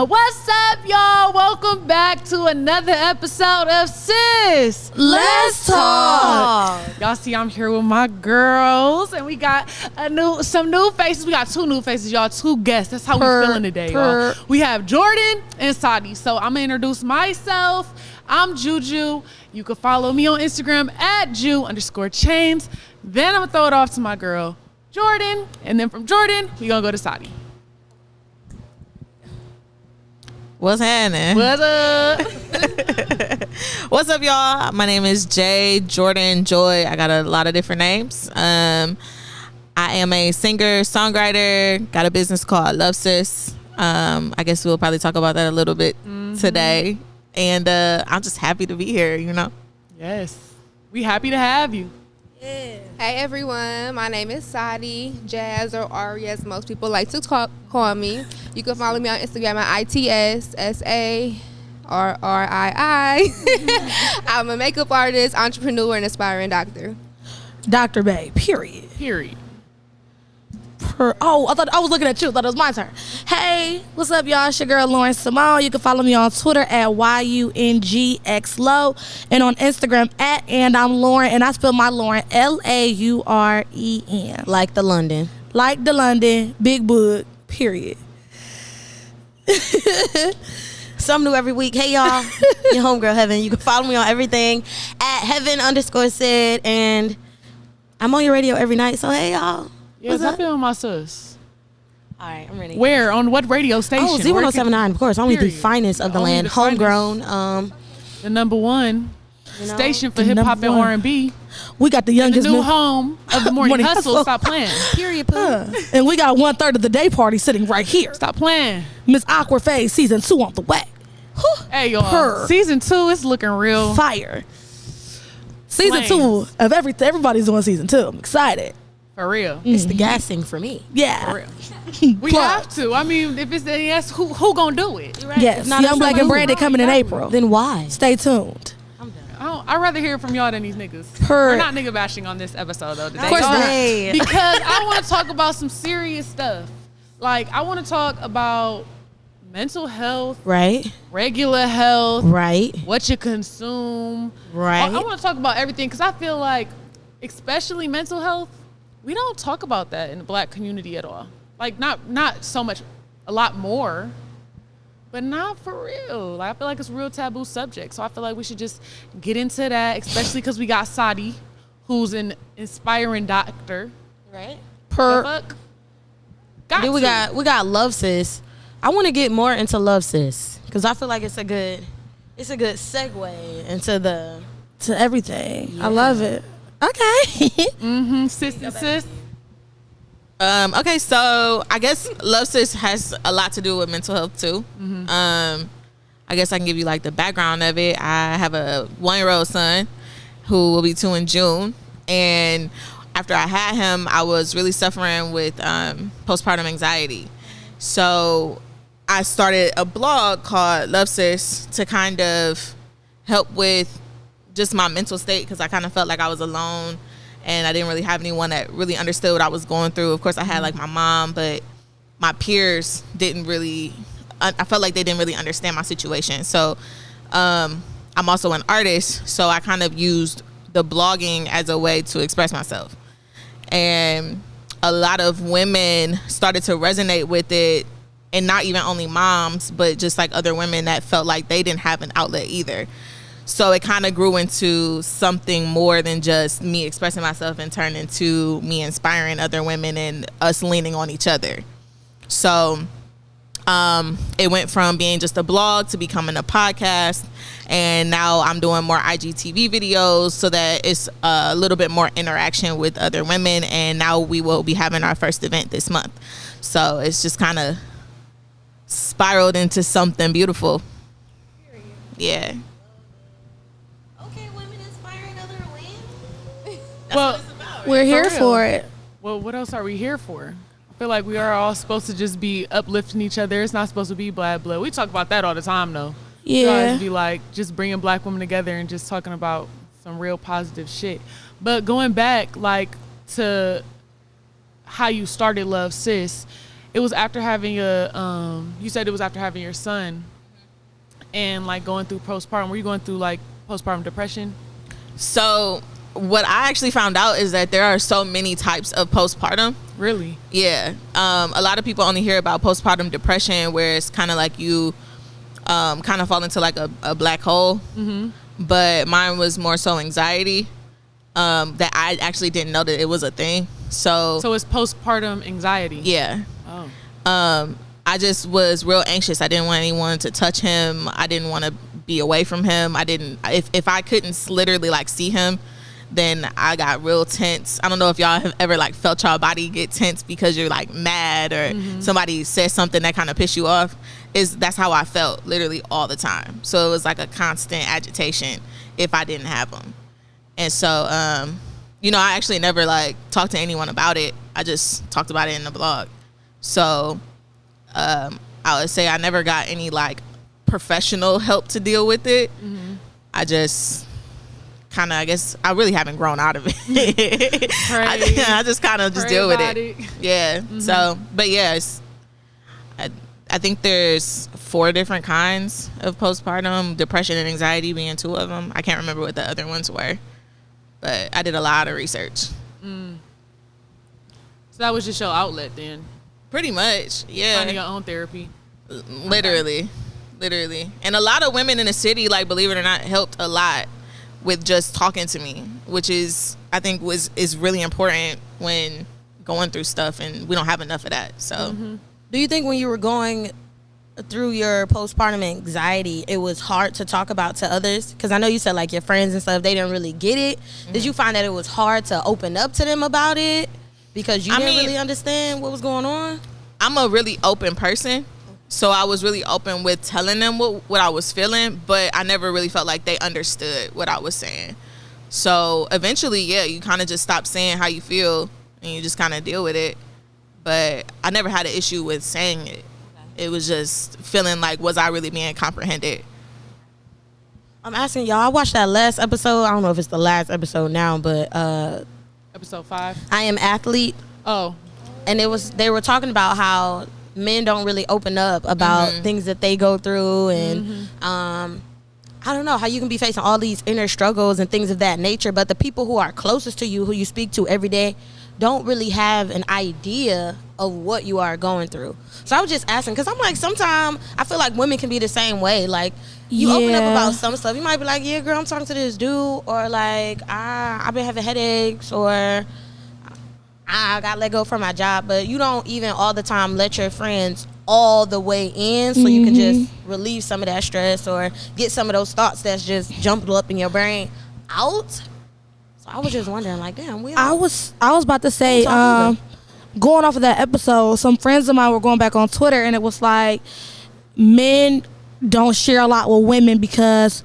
What's up, y'all? Welcome back to another episode of Sis Let's Talk. Y'all see I'm here with my girls, and we got some new faces. We got two new faces, y'all. Two guests. That's how we feeling today, y'all. We have Jordan and Sari. So I'm gonna introduce myself. I'm Juju. You can follow me on Instagram at Ju_Chains. Then I'm gonna throw it off to my girl Jordan, and then from Jordan we gonna go to Sari. What's happening? What up? What's up, y'all? My name is Jay Jordan Joy. I got a lot of different names. I am a singer, songwriter, got a business called Love Sis. I guess we'll probably talk about that a little bit today. And I'm just happy to be here, you know? Yes. We happy to have you. Yeah. Hey everyone, my name is Sari, Jazz or Ari as most people like to call me. You can follow me on Instagram at ITSSARRII. I'm a makeup artist, entrepreneur, and aspiring doctor. Dr. Bay, period. I thought I was looking at you. I thought it was my turn. Hey, what's up, y'all? It's your girl, Lauren Simone. You can follow me on Twitter at YUNGXLO and on Instagram at And I'm Lauren. And I spell my Lauren LAUREN. Like the London. Like the London. Big book, period. Something new every week. Hey, y'all. Your homegirl, Heaven. You can follow me on everything at Heaven_said. And I'm on your radio every night. So, hey, y'all. Yes, I feel my sis. All right, I'm ready. Where? On what radio station? Oh, Z1079, of course. Only the Period. finest of the Only land. the finest. Homegrown. The number one station for hip hop and R&B. We got the The youngest new home of the morning hustle. Stop playing. Period. And we got 1/3 of the day party sitting right here. Stop playing. Miss Awkward Phase season 2 on the way. Hey, y'all. Purr. Season 2 is looking real. Fire. Season Flames. 2 of everything. Everybody's doing season 2. I'm excited. For real. It's the gassing for me. Yeah. For real. We have to. I mean, if it's yes, who gonna do it? Yes. Not Young if Black and someone- Branded coming in April. Then why? Stay tuned. I'd rather hear from y'all than these niggas. Purr. We're not nigga bashing on this episode though today. Of course not. Hey. Because I want to talk about some serious stuff. Like I want to talk about mental health, Right. regular health, Right. what you consume. Right. I want to talk about everything because I feel like, especially mental health, we don't talk about that in the Black community at all. Like not so much, a lot more, but not for real. Like I feel like it's a real taboo subject. So I feel like we should just get into that, especially because we got Sari, who's an inspiring doctor. Right. The fuck? Then we got Love Sis. I want to get more into Love Sis because I feel like it's a good segue into To everything. I love it. Okay. sis and sis. Okay, so I guess Love Sis has a lot to do with mental health too. I guess I can give you like the background of it. I have a 1-year-old son who will be 2 in June, and after I had him, I was really suffering with postpartum anxiety. So I started a blog called Love Sis to kind of help with just my mental state because I kind of felt like I was alone and I didn't really have anyone that really understood what I was going through. Of course, I had like my mom, but my peers didn't really, I felt like they didn't really understand my situation. So I'm also an artist, so I kind of used the blogging as a way to express myself. And a lot of women started to resonate with it, and not even only moms, but just like other women that felt like they didn't have an outlet either. So it kind of grew into something more than just me expressing myself and turned into me inspiring other women and us leaning on each other. So it went from being just a blog to becoming a podcast. And now I'm doing more IGTV videos so that it's a little bit more interaction with other women. And now we will be having our first event this month. So it's just kind of spiraled into something beautiful. Yeah. Okay, women inspiring other women. Well, We're here real. for it. Well, what else are we here for? I feel like we are all supposed to just be uplifting each other. It's not supposed to be bad blood. We talk about that all the time, though. We Yeah. always be like just bringing Black women together and just talking about some real positive shit. But going back, like, to how you started Love Sis, it was after having a, you said it was after having your son and like going through postpartum. Were you going through like postpartum depression? So what I actually found out is that there are so many types of postpartum. Really? Yeah. A lot of people only hear about postpartum depression where it's kind of like you kind of fall into like a black hole. But mine was more so anxiety that I actually didn't know that it was a thing. So it's postpartum anxiety. Yeah. Oh. I just was real anxious. I didn't want anyone to touch him. I didn't want to be away from him. If I couldn't literally like see him, then I got real tense. I don't know if y'all have ever like felt y'all body get tense because you're like mad or somebody says something that kind of pissed you off. That's how I felt literally all the time. So it was like a constant agitation if I didn't have him. And so, you know, I actually never like talked to anyone about it. I just talked about it in the blog. So I would say I never got any like professional help to deal with it. I just kind of, I guess I really haven't grown out of it. I just kind of just deal with it. Yeah. So, but yes, I think there's 4 different kinds of postpartum depression and anxiety being 2 of them. I can't remember what the other ones were, but I did a lot of research. So that was just your outlet then? Pretty much, yeah. Finding your own therapy. Literally. And a lot of women in the city, like, believe it or not, helped a lot with just talking to me, which is, I think, is really important when going through stuff, and we don't have enough of that. So Do you think when you were going through your postpartum anxiety, it was hard to talk about to others? Because I know you said like your friends and stuff, they didn't really get it. Did you find that it was hard to open up to them about it because you didn't really understand what was going on? I'm a really open person, so I was really open with telling them what I was feeling, but I never really felt like they understood what I was saying. So eventually, yeah, you kind of just stop saying how you feel and you just kind of deal with it. But I never had an issue with saying it. It was just feeling like, was I really being comprehended? I'm asking y'all, I watched that last episode. I don't know if it's the last episode now, but Episode 5? I Am Athlete. Oh. And they were talking about how men don't really open up about things that they go through, and I don't know, how you can be facing all these inner struggles and things of that nature, but the people who are closest to you, who you speak to every day, don't really have an idea of what you are going through. So I was just asking, because I'm like, sometimes I feel like women can be the same way. Like, you open up about some stuff, you might be like, yeah, girl, I'm talking to this dude, or like, I've been having headaches, or I got let go from my job, but you don't even all the time let your friends all the way in so you can just relieve some of that stress or get some of those thoughts that's just jumped up in your brain out. So I was just wondering, like, damn, I was about to say, going off of that episode, some friends of mine were going back on Twitter, and it was like, men don't share a lot with women because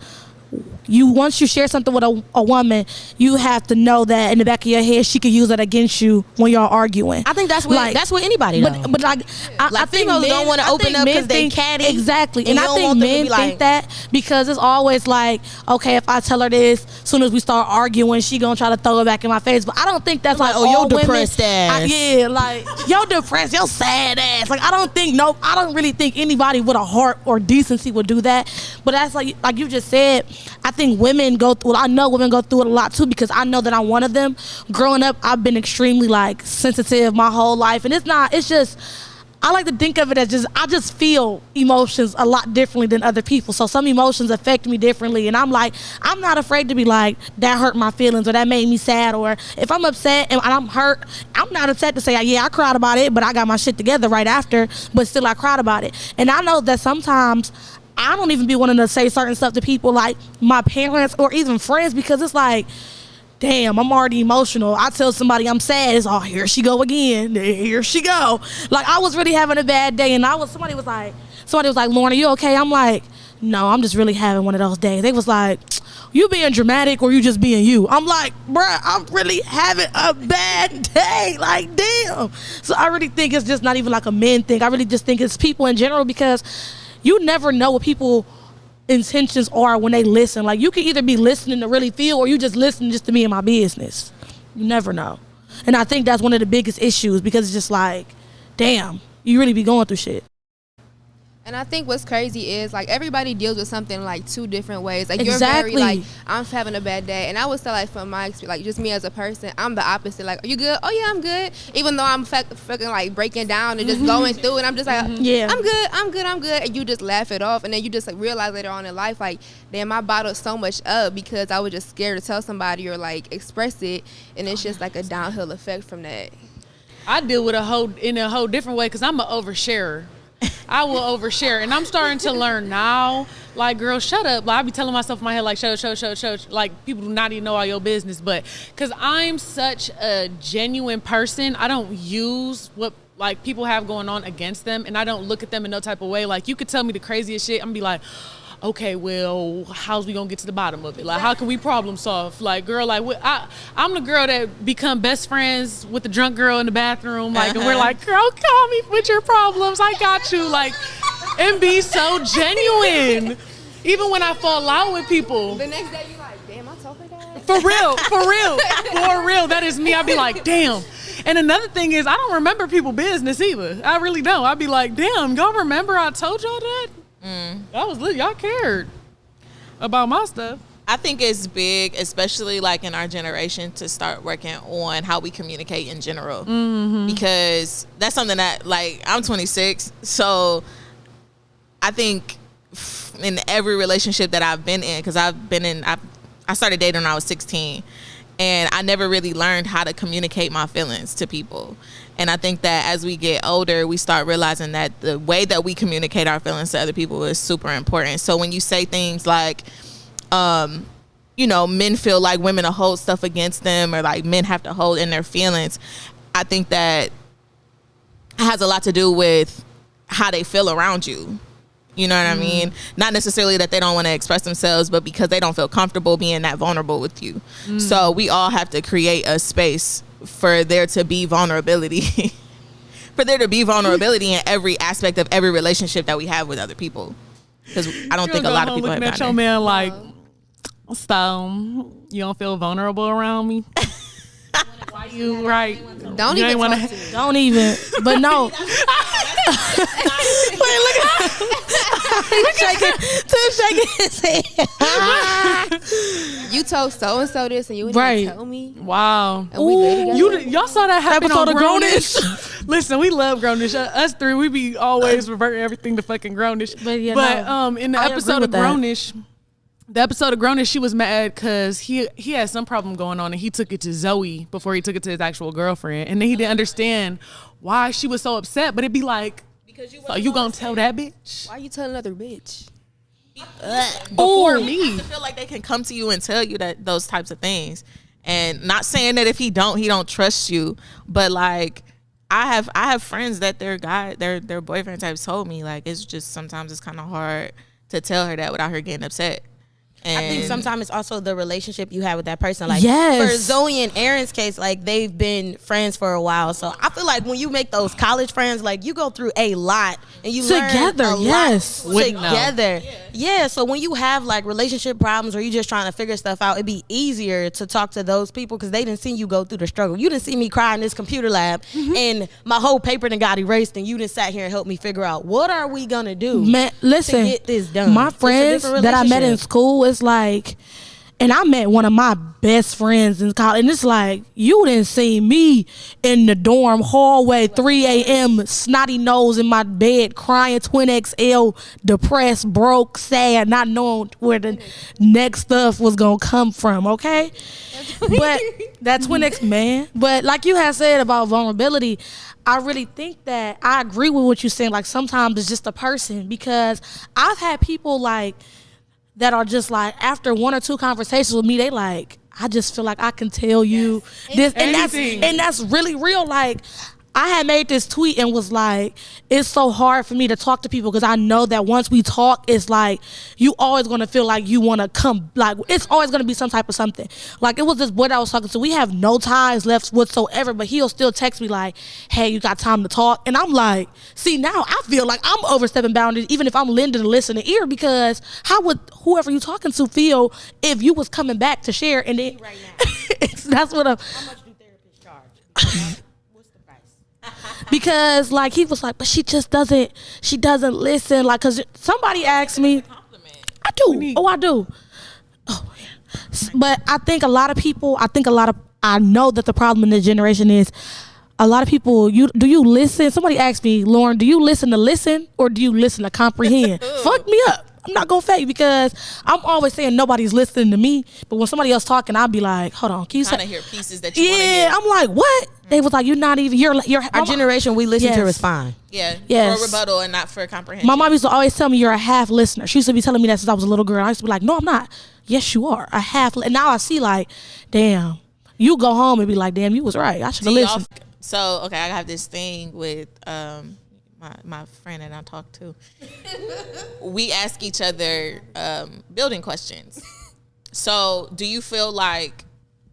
once you share something with a woman, you have to know that in the back of your head she could use that against you when y'all arguing. I think that's what anybody does. But like, I think females don't want to open up because they catty. Exactly. And I think men think that because it's always like, okay, if I tell her this, as soon as we start arguing, she gonna try to throw it back in my face. But I don't think that's like, oh, all yo depressed women, ass. yeah, like, yo depressed, yo sad ass. Like, I don't really think anybody with a heart or decency would do that. But that's like you just said, I think women go through, I know women go through it a lot too, because I know that I'm one of them. Growing up, I've been extremely like sensitive my whole life, and it's just, I like to think of it as just, I just feel emotions a lot differently than other people. So some emotions affect me differently, and I'm like, I'm not afraid to be like, that hurt my feelings, or that made me sad, or if I'm upset and I'm hurt, I'm not upset to say, yeah, I cried about it, but I got my shit together right after, but still I cried about it. And I know that sometimes I don't even be wanting to say certain stuff to people, like my parents or even friends, because it's like, damn, I'm already emotional. I tell somebody I'm sad, it's, oh, here she go again. Here she go. Like, I was really having a bad day, and somebody was like, Lauren, are you okay? I'm like, no, I'm just really having one of those days. They was like, you being dramatic or you just being you? I'm like, bruh, I'm really having a bad day. Like, damn. So I really think it's just not even like a men thing. I really just think it's people in general, because you never know what people intentions are when they listen. Like, you can either be listening to really feel, or you just listening just to be in my business. You never know. And I think that's one of the biggest issues, because it's just like, damn, you really be going through shit. And I think what's crazy is, like, everybody deals with something, like, 2 different ways. Like, Exactly. you're very, like, I'm having a bad day. And I would say, like, from my experience, like, just me as a person, I'm the opposite. Like, are you good? Oh, yeah, I'm good. Even though I'm fucking, like, breaking down and just going through. And I'm just like, Yeah. I'm good. And you just laugh it off. And then you just, like, realize later on in life, like, damn, I bottled so much up because I was just scared to tell somebody or, like, express it. And it's just, like, a downhill effect from that. I deal with in a whole different way because I'm an oversharer. I will overshare, and I'm starting to learn now. Like, girl, shut up. Like, I be telling myself in my head, like, show. Like, people do not even know all your business, but because I'm such a genuine person, I don't use what like people have going on against them, and I don't look at them in no type of way. Like, you could tell me the craziest shit, I'm gonna be like, okay, well, how's we gonna get to the bottom of it? Like, how can we problem solve? Like, girl, like, I'm the girl that become best friends with the drunk girl in the bathroom. Like, and we're like, girl, call me with your problems. I got you. Like, and be so genuine. Even when I fall out with people. The next day, you like, damn, I told her that. For real. That is me. I'd be like, damn. And another thing is, I don't remember people business either. I really don't. I'd be like, damn, y'all remember I told y'all that? That was lit. Y'all cared about my stuff. I think it's big, especially like in our generation, to start working on how we communicate in general. Because that's something that, like, I'm 26, so I think in every relationship that I've been in, because I started dating when I was 16, and I never really learned how to communicate my feelings to people. And I think that as we get older, we start realizing that the way that we communicate our feelings to other people is super important. So when you say things like, you know, men feel like women will hold stuff against them, or like men have to hold in their feelings, I think that has a lot to do with how they feel around you. You know what I mean? Not necessarily that they don't want to express themselves, but because they don't feel comfortable being that vulnerable with you. So we all have to create a space for there to be vulnerability. For there to be vulnerability in every aspect of every relationship that we have with other people. Because I don't think a lot of people have looking at your gotten man like, so you don't feel vulnerable around me? Why you right? Don't You even ain't wanna- talk to me. Don't even. But no. Wait, look at Tim shaking his head. You told so-and-so this and you didn't Right. tell me. Wow. And we lay together. Y'all saw that happen Episode on of Grownish? Listen, we love Grownish. Us three, we be always reverting everything to fucking Grownish. But, yeah, no, in the I agree episode of with that. Grownish, she was mad because he had some problem going on, and he took it to Zoe before he took it to his actual girlfriend, and then he didn't understand why she was so upset. But it'd be like, so you gonna tell that bitch Why you tell another bitch? before You me? have to feel like they can come to you and tell you that those types of things. And not saying that if he don't trust you, but like I have friends that their boyfriend types told me, like, it's just sometimes it's kind of hard to tell her that without her getting upset. And I think sometimes it's also the relationship you have with that person. Like, Yes. for Zoe and Aaron's case, like, they've been friends for a while. So I feel like when you make those college friends, like, you go through a lot and you Together, learn a yes. lot Wouldn't know. together. Yeah. So when you have like relationship problems or you just trying to figure stuff out, it'd be easier to talk to those people because they didn't see you go through the struggle. You didn't see me cry in this computer lab and my whole paper done got erased, and you didn't sat here and helped me figure out what are we gonna do. Man, listen, to get this done. my It's a friends different that I met in relationship. school, it's like, and I met one of my best friends in college, and it's like, you didn't see me in the dorm hallway, 3 a.m., snotty nose in my bed, crying, twin XL, depressed, broke, sad, not knowing where the next stuff was gonna come from, okay? But that twin X, man. But like you had said about vulnerability, I really think that I agree with what you're saying. Like, sometimes it's just a person, because I've had people like that are just like, after 1 or 2 conversations with me, they like, I just feel like I can tell you this, Anything. and that's really real. Like, I had made this tweet and was like, it's so hard for me to talk to people because I know that once we talk, it's like you always gonna feel like you wanna come, like it's always gonna be some type of something. Like, it was this boy that I was talking to, we have no ties left whatsoever, but he'll still text me like, hey, you got time to talk? And I'm like, see, now I feel like I'm overstepping boundaries even if I'm lending a listening ear, because how would whoever you talking to feel if you was coming back to share? And then Right now. that's what I'm, How much do therapists charge? What's the price? Because like he was like, but she doesn't listen. Like, cause somebody asked me, I do. Oh, I do. Oh, yeah. But I think a lot of people, I know that the problem in this generation is a lot of people, do you listen? Somebody asked me, Lauren, do you listen or do you listen to comprehend? Fuck me up. I'm not gonna fake because I'm always saying nobody's listening to me. But when somebody else talking, I'll be like, hold on, can you kind of hear pieces that you want to hear. Yeah, I'm like, what? They was like, you're not even, you're our generation, we listen to respond. Yeah, yes. For rebuttal and not for comprehension. My mom used to always tell me you're a half listener. She used to be telling me that since I was a little girl. I used to be like, no, I'm not. Yes, you are. A half. And now I see like, damn, you go home and be like, damn, you was right. I should have listened. So, okay, I have this thing with my friend that I talk to. We ask each other building questions. So do you feel like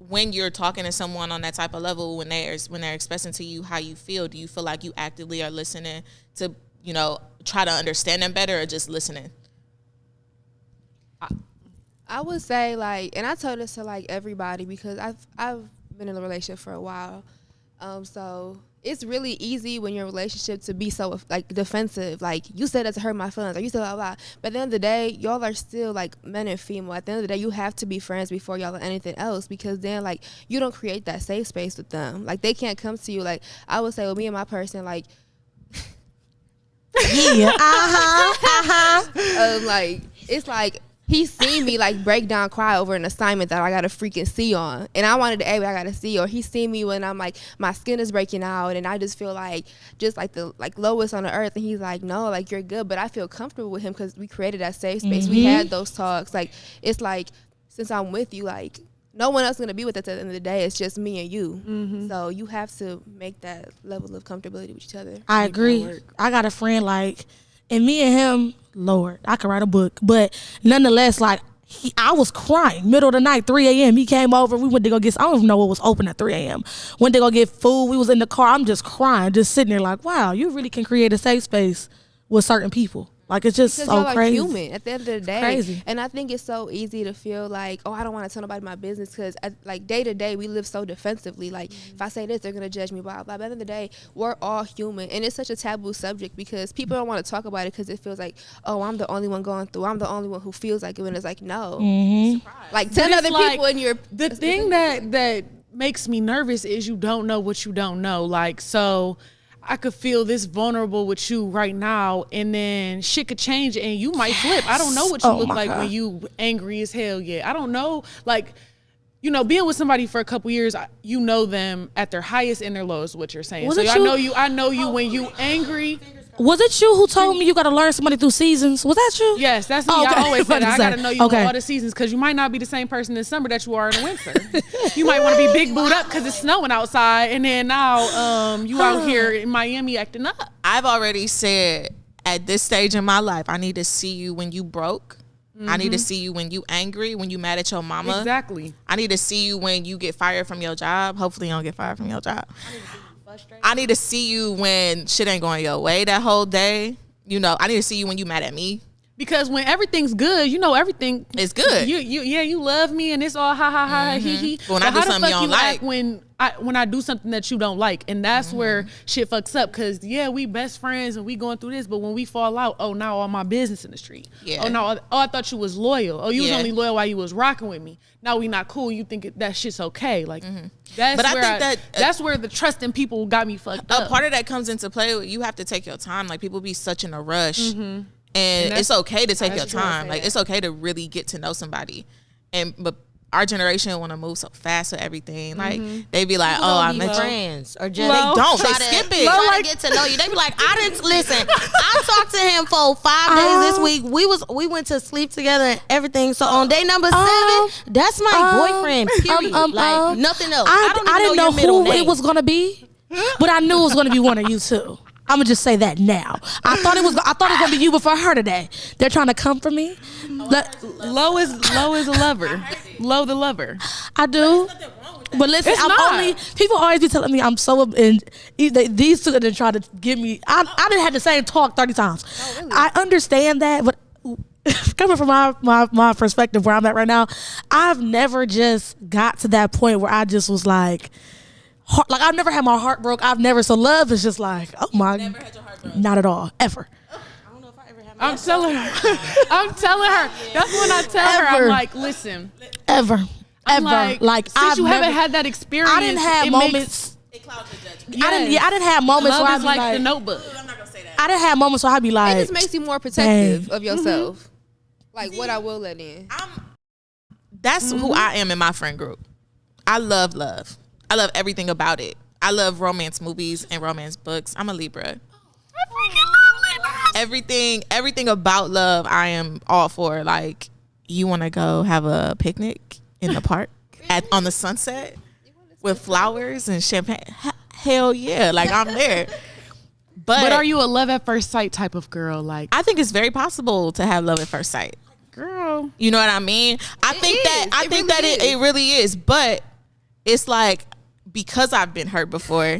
when you're talking to someone on that type of level, when they're expressing to you how you feel, do you feel like you actively are listening to, try to understand them better, or just listening? I would say like, and I told this to like everybody because I've been in a relationship for a while. So it's really easy when you're in a relationship to be so like defensive. Like, you said that to hurt my feelings, or you said blah, blah. But at the end of the day, y'all are still like men and female. At the end of the day, you have to be friends before y'all are anything else, because then like you don't create that safe space with them. Like, they can't come to you. Like, I would say with me and my person, like, yeah, like, it's like, he seen me like break down, cry over an assignment that I got a freaking C on, and I wanted to A, but I got a C. Or he seen me when I'm like, my skin is breaking out and I just feel like just like the lowest on the earth, and he's like, no, like, you're good. But I feel comfortable with him because we created that safe space. We had those talks. Like, it's like, since I'm with you, like, no one else is gonna be with us at the end of the day. It's just me and you. So you have to make that level of comfortability with each other. I agree. I got a friend like, and me and him, Lord, I could write a book. But nonetheless, like, I was crying middle of the night, 3 a.m. He came over. We went to go get, I don't even know what was open at 3 a.m. Went to go get food. We was in the car. I'm just crying, just sitting there like, wow, you really can create a safe space with certain people. Like, it's just because so y'all crazy. are human at the end of the day. Crazy. And I think it's so easy to feel like, oh, I don't want to tell nobody my business, because like day to day we live so defensively. Like, if I say this, they're gonna judge me, blah blah. But at the end of the day, we're all human, and it's such a taboo subject because people don't want to talk about it because it feels like, oh, I'm the only one going through. I'm the only one who feels like it. And it's like, no, like 10 other people in your. The thing that makes me nervous is you don't know what you don't know. Like, so I could feel this vulnerable with you right now, and then shit could change and you might flip. I don't know what you look like when you angry as hell yet. I don't know. Like, being with somebody for a couple years, you know them at their highest and their lowest, what you're saying. So I know you when you angry. Was it you who told me you got to learn somebody through seasons? Was that you? Yes, that's me. I always say that. I got to know you in all the seasons, because you might not be the same person in summer that you are in the winter. You might want to be big booed up because it's snowing outside, and then now you out here in Miami acting up. I've already said, at this stage in my life, I need to see you when you broke. I need to see you when you angry, when you mad at your mama. Exactly. I need to see you when you get fired from your job. Hopefully you don't get fired from your job. I need to see you when shit ain't going your way that whole day. I need to see you when you mad at me. Because when everything's good, everything is good. You love me and it's all ha ha ha hee hee. But when I do something you don't like, when I do something that you don't like, and that's where shit fucks up. Because we best friends and we going through this, but when we fall out, oh, now all my business in the street. Yeah. Oh no, I thought you was loyal. Oh, you was only loyal while you was rocking with me. Now we not cool. You think that shit's okay? Like that's where the trust in people got me fucked up. A part of that comes into play. You have to take your time. Like, people be such in a rush. And it's okay to take your time. Like, it's okay to really get to know somebody. But our generation want to move so fast with everything. Like, they be like, people I met friends, or just they don't. They skip it. Try to get to know you. They be like, I didn't listen. I talked to him for 5 days this week. We went to sleep together and everything. So on day number 7, that's my boyfriend. Period. Like, nothing else. I didn't know who it was gonna be, but I knew it was gonna be one of you two. I'm gonna just say that now. I thought it was gonna be you before her today. They're trying to come for me. Low is a lover. Low the lover. I do. But listen, people always be telling me I'm so, and these two didn't try to give me. I didn't have the same talk 30 times. Oh, really? I understand that, but coming from my perspective where I'm at right now, I've never just got to that point where I just was like, heart, like I've never had my heart broke. So love is just like, oh my, Never had your heart broken. not at all, ever. I don't know if I ever had I'm telling her. I'm telling her. That's when I tell her, I'm Ever. like, listen. Ever. I'm Ever. like since you haven't had that experience, I didn't have it moments. It clouds your judgment. I didn't have moments Love where I'd is be like like, the Notebook. I'm not gonna say that. I didn't have moments where I'd be like, It just makes you more protective dang. of yourself. Like what I will let in. That's who I am in my friend group. I love love. I love everything about it. I love romance movies and romance books. I'm a Libra. Everything about love, I am all for. Like, you want to go have a picnic in the park on the sunset with flowers and champagne? Hell yeah! Like, I'm there. But are you a love at first sight type of girl? Like, I think it's very possible to have love at first sight. girl, You know what I mean? I think that it really is. But it's like, because I've been hurt before,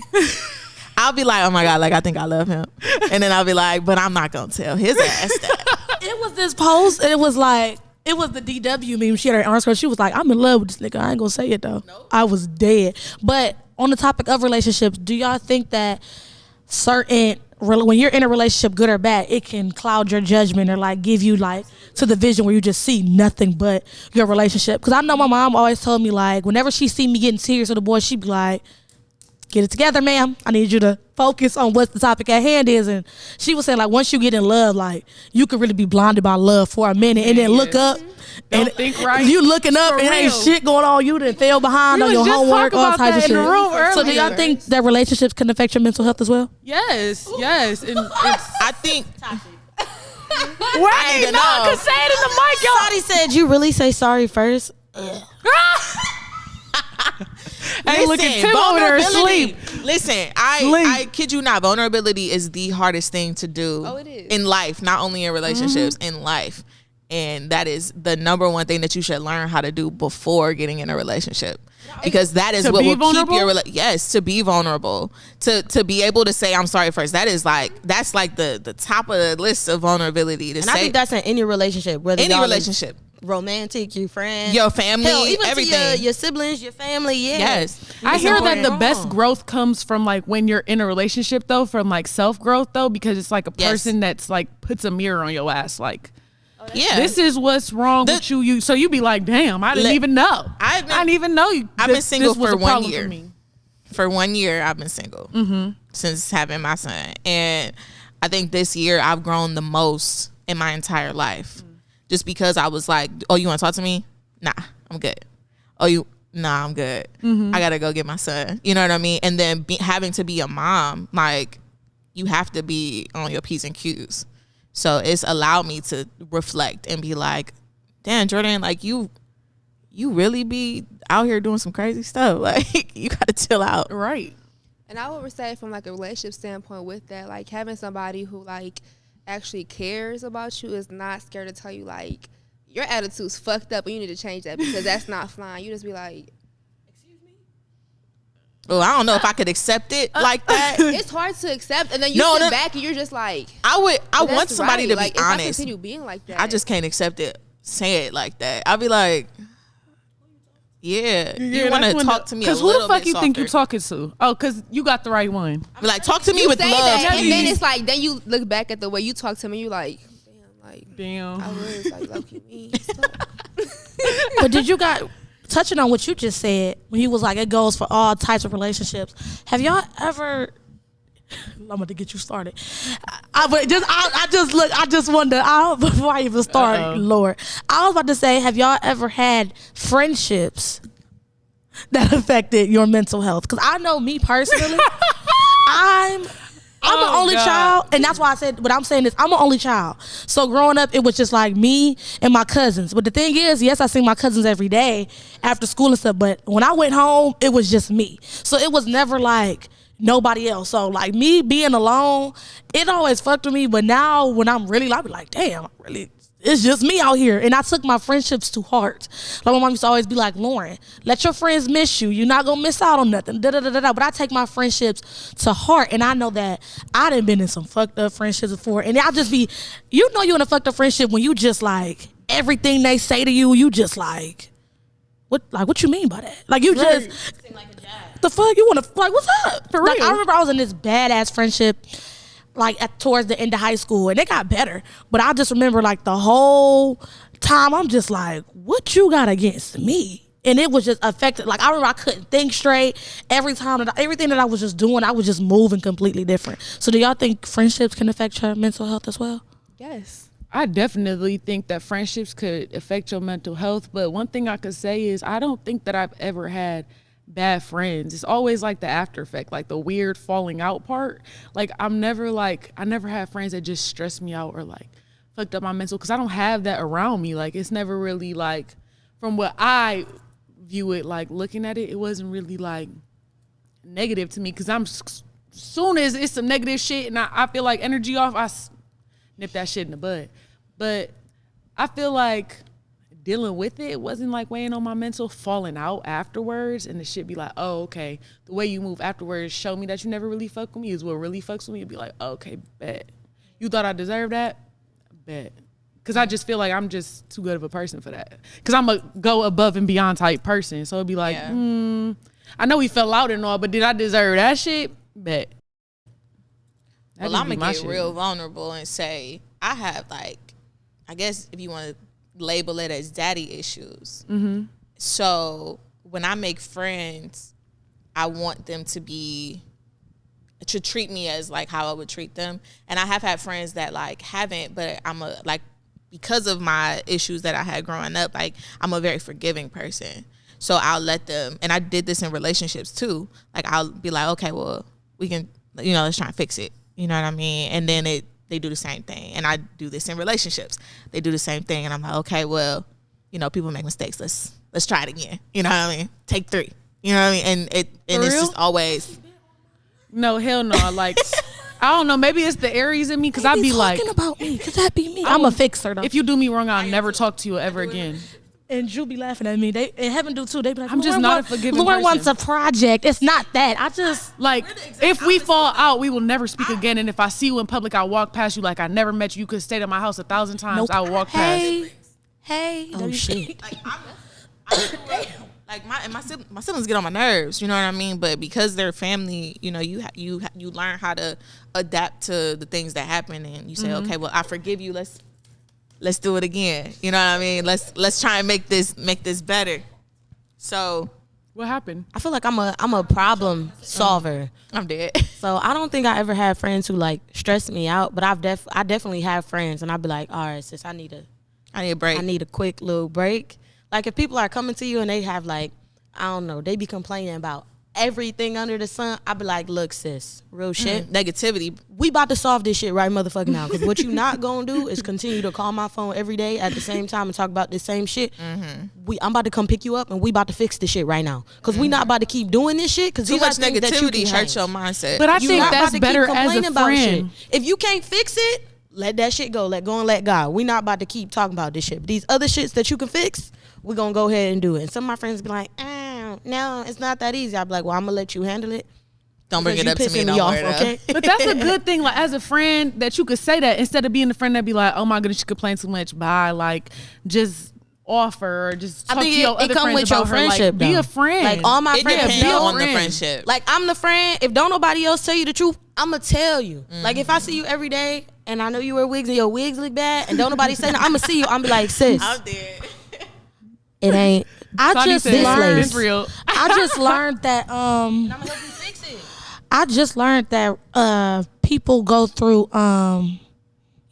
I'll be like, oh my God, like I think I love him. And then I'll be like, but I'm not gonna tell his ass that. it was this post, and it was the DW meme. She had her arms crossed. She was like, I'm in love with this nigga. I ain't gonna say it though. Nope. I was dead. But on the topic of relationships, do y'all think that when you're in a relationship, good or bad, it can cloud your judgment or like give you like to the vision where you just see nothing but your relationship? Because I know my mom always told me, like, whenever she see me getting serious with a boy, she'd be like, get it together, ma'am. I need you to focus on what the topic at hand is. And she was saying, like, once you get in love, like, you could really be blinded by love for a minute and then look up and think right. you looking up For and ain't real. shit going on. You done fell behind We on was your just homework, talking all about types of that in shit. the room So do y'all earlier. think that relationships can affect your mental health as well? yes. And I think wait, ain't no, know. cause say it in the mic, y'all. Sari said, you really say sorry first? Hey, look at Tim over there asleep. Listen, I kid you not, vulnerability is the hardest thing to do Oh, it is. in life, not only in relationships, in life. And that is the number one thing that you should learn how to do before getting in a relationship. Because that is To what be will vulnerable? keep your yes, to be vulnerable. To be able to say I'm sorry first. That's like the top of the list of vulnerability to And say. I think that's in any relationship, whether any y'all relationship. is romantic, your friends, Your family, hell, even everything. to your siblings, your family. Yeah. Yes. I It's hear that important. the best growth comes from like when you're in a relationship though, from like self growth though, because it's like a Yes. person that's like puts a mirror on your ass, like Yeah. this is what's wrong with you. So you be like, damn, I didn't even know. I didn't even know you. I've been single for 1 year. For me. For 1 year, I've been single since having my son. And I think this year I've grown the most in my entire life. Just because I was like, oh, you want to talk to me? Nah, I'm good. Nah, I'm good. I got to go get my son. You know what I mean? And then having to be a mom, like, you have to be on your P's and Q's. So it's allowed me to reflect and be like, damn, Jordan, like, you really be out here doing some crazy stuff. Like, you got to chill out. Right. And I would say from like a relationship standpoint with that, like having somebody who like actually cares about you is not scared to tell you like your attitude's fucked up and you need to change that because that's not flying. You just be like, Well, I don't know if I could accept it like that. it's hard to accept, and then you sit back and you're just like, I "But want that's somebody right." to like, be if I honest. continue being like that, I just can't accept it. Say it like that. I'll be like, yeah, you want to talk to me a Because little who the fuck bit you think you softer. talking to? Oh, because you got the right one. Be like, talk to me you with say love, that, please. and then it's like, then you look back at the way you talk to me, you like, Damn. I was like, low-key mean. Stuff. But did you guys, touching on what you just said, when you was like, it goes for all types of relationships, have y'all ever, I'm about to get you started. I just wonder, before I even start, Lord, I was about to say, have y'all ever had friendships that affected your mental health? Because I know me personally, I'm an only child, and that's why I said what I'm saying is I'm an only child. So growing up, it was just like me and my cousins. But the thing is, yes, I see my cousins every day after school and stuff. But when I went home, it was just me. So it was never like nobody else. So like me being alone, it always fucked with me. But now when I'm really, I be like, damn, really, it's just me out here. And I took my friendships to heart. Like my mom used to always be like, Lauren, let your friends miss you. You're not gonna miss out on nothing. But I take my friendships to heart, and I know that I done been in some fucked up friendships before. And I'll just be, you know, you in a fucked up friendship when you just like everything they say to you, you just like, what you mean by that? Like you just the fuck? You want to, like, what's up? For Like, real. I remember I was in this badass friendship, like, towards the end of high school, and it got better. But I just remember, like, the whole time, I'm just like, what you got against me? And it was just affected. Like, I remember I couldn't think straight. Everything that I was just doing, I was just moving completely different. So do y'all think friendships can affect your mental health as well? Yes. I definitely think that friendships could affect your mental health, but one thing I could say is I don't think that I've ever had bad friends. It's always like the after effect, like the weird falling out part. Like I never had friends that just stressed me out or like fucked up my mental, because I don't have that around me. Like it's never really like, from what I view it, like looking at it, it wasn't really like negative to me, because soon as it's some negative shit and I feel like energy off, I nip that shit in the bud. But I feel like dealing with it wasn't like weighing on my mental, falling out afterwards, and the shit be like, oh, okay, the way you move afterwards show me that you never really fuck with me is what really fucks with me. It'd be like, oh, okay, bet. You thought I deserved that? Bet. Because I just feel like I'm just too good of a person for that. Because I'm a go above and beyond type person. So it'd be like, I know we fell out and all, but did I deserve that shit? Bet. Well, I'm going to get real vulnerable and say I have, like, I guess if you want to label it as daddy issues. Mm-hmm. So when I make friends, I want them to treat me as, like, how I would treat them. And I have had friends that, like, haven't, but because of my issues that I had growing up, like, I'm a very forgiving person. So I'll let them, and I did this in relationships too. Like, I'll be like, okay, well, we can, let's try and fix it. You know what I mean? And then they do the same thing. And I do this in relationships. They do the same thing. And I'm like, okay, well, people make mistakes. Let's try it again. You know what I mean? Take 3. You know what I mean? And it's just always. No, hell no. Like, I don't know. Maybe it's the Aries in me, because I'd be like. Talking about me, because that be me. I'm a fixer, though. If you do me wrong, I'll never talk to you ever again. And Drew be laughing at me. And Heaven do too. They be like, I'm just not a forgiving Lauren person. wants a project. It's not that. I just like, if we fall out, we will never speak again. And if I see you in public, I'll walk past you like I never met you. You could stay at my house 1,000 times. Nope. I'll walk past. Hey. Oh shit. Like, my siblings get on my nerves, you know what I mean? But because they're family, you learn how to adapt to the things that happen, and you say, okay, well, I forgive you. Let's do it again. You know what I mean? Let's try and make this better. So, what happened? I feel like I'm a problem solver. I'm dead. So I don't think I ever had friends who like stress me out, but I definitely have friends, and I'd be like, all right, sis, I need a break. I need a quick little break. Like, if people are coming to you and they have, like, I don't know, they be complaining about everything under the sun, I'd be like, look, sis, real shit. Negativity. We about to solve this shit right motherfucking now. Because what you not going to do is continue to call my phone every day at the same time and talk about the same shit. Mm-hmm. I'm about to come pick you up, and we about to fix this shit right now. Because we not about to keep doing this shit. Because too much negativity hurts your mindset. But I think that's better as a friend. If you can't fix it, let that shit go. Let go and let God. We not about to keep talking about this shit. But these other shits that you can fix, we're going to go ahead and do it. And some of my friends be like, no, it's not that easy. I'll be like, well, I'm going to let you handle it. Don't bring it up to me no more, okay? But that's a good thing, like, as a friend, that you could say that instead of being the friend that be like, oh my goodness, she complains too much. Bye. Like, just offer or just talk to your other friends with about your her. friendship, like, be a friend. Like, all my friends depends on the friendship. Like, I'm the friend. If don't nobody else tell you the truth, I'm going to tell you. Like, if I see you every day and I know you wear wigs and your wigs look bad and don't nobody say nothing, I'm going to see you. I'm be like, sis. I'm dead. It ain't. I just learned. It's real. I just learned that I'm gonna help you fix it. I just learned that people go through y'all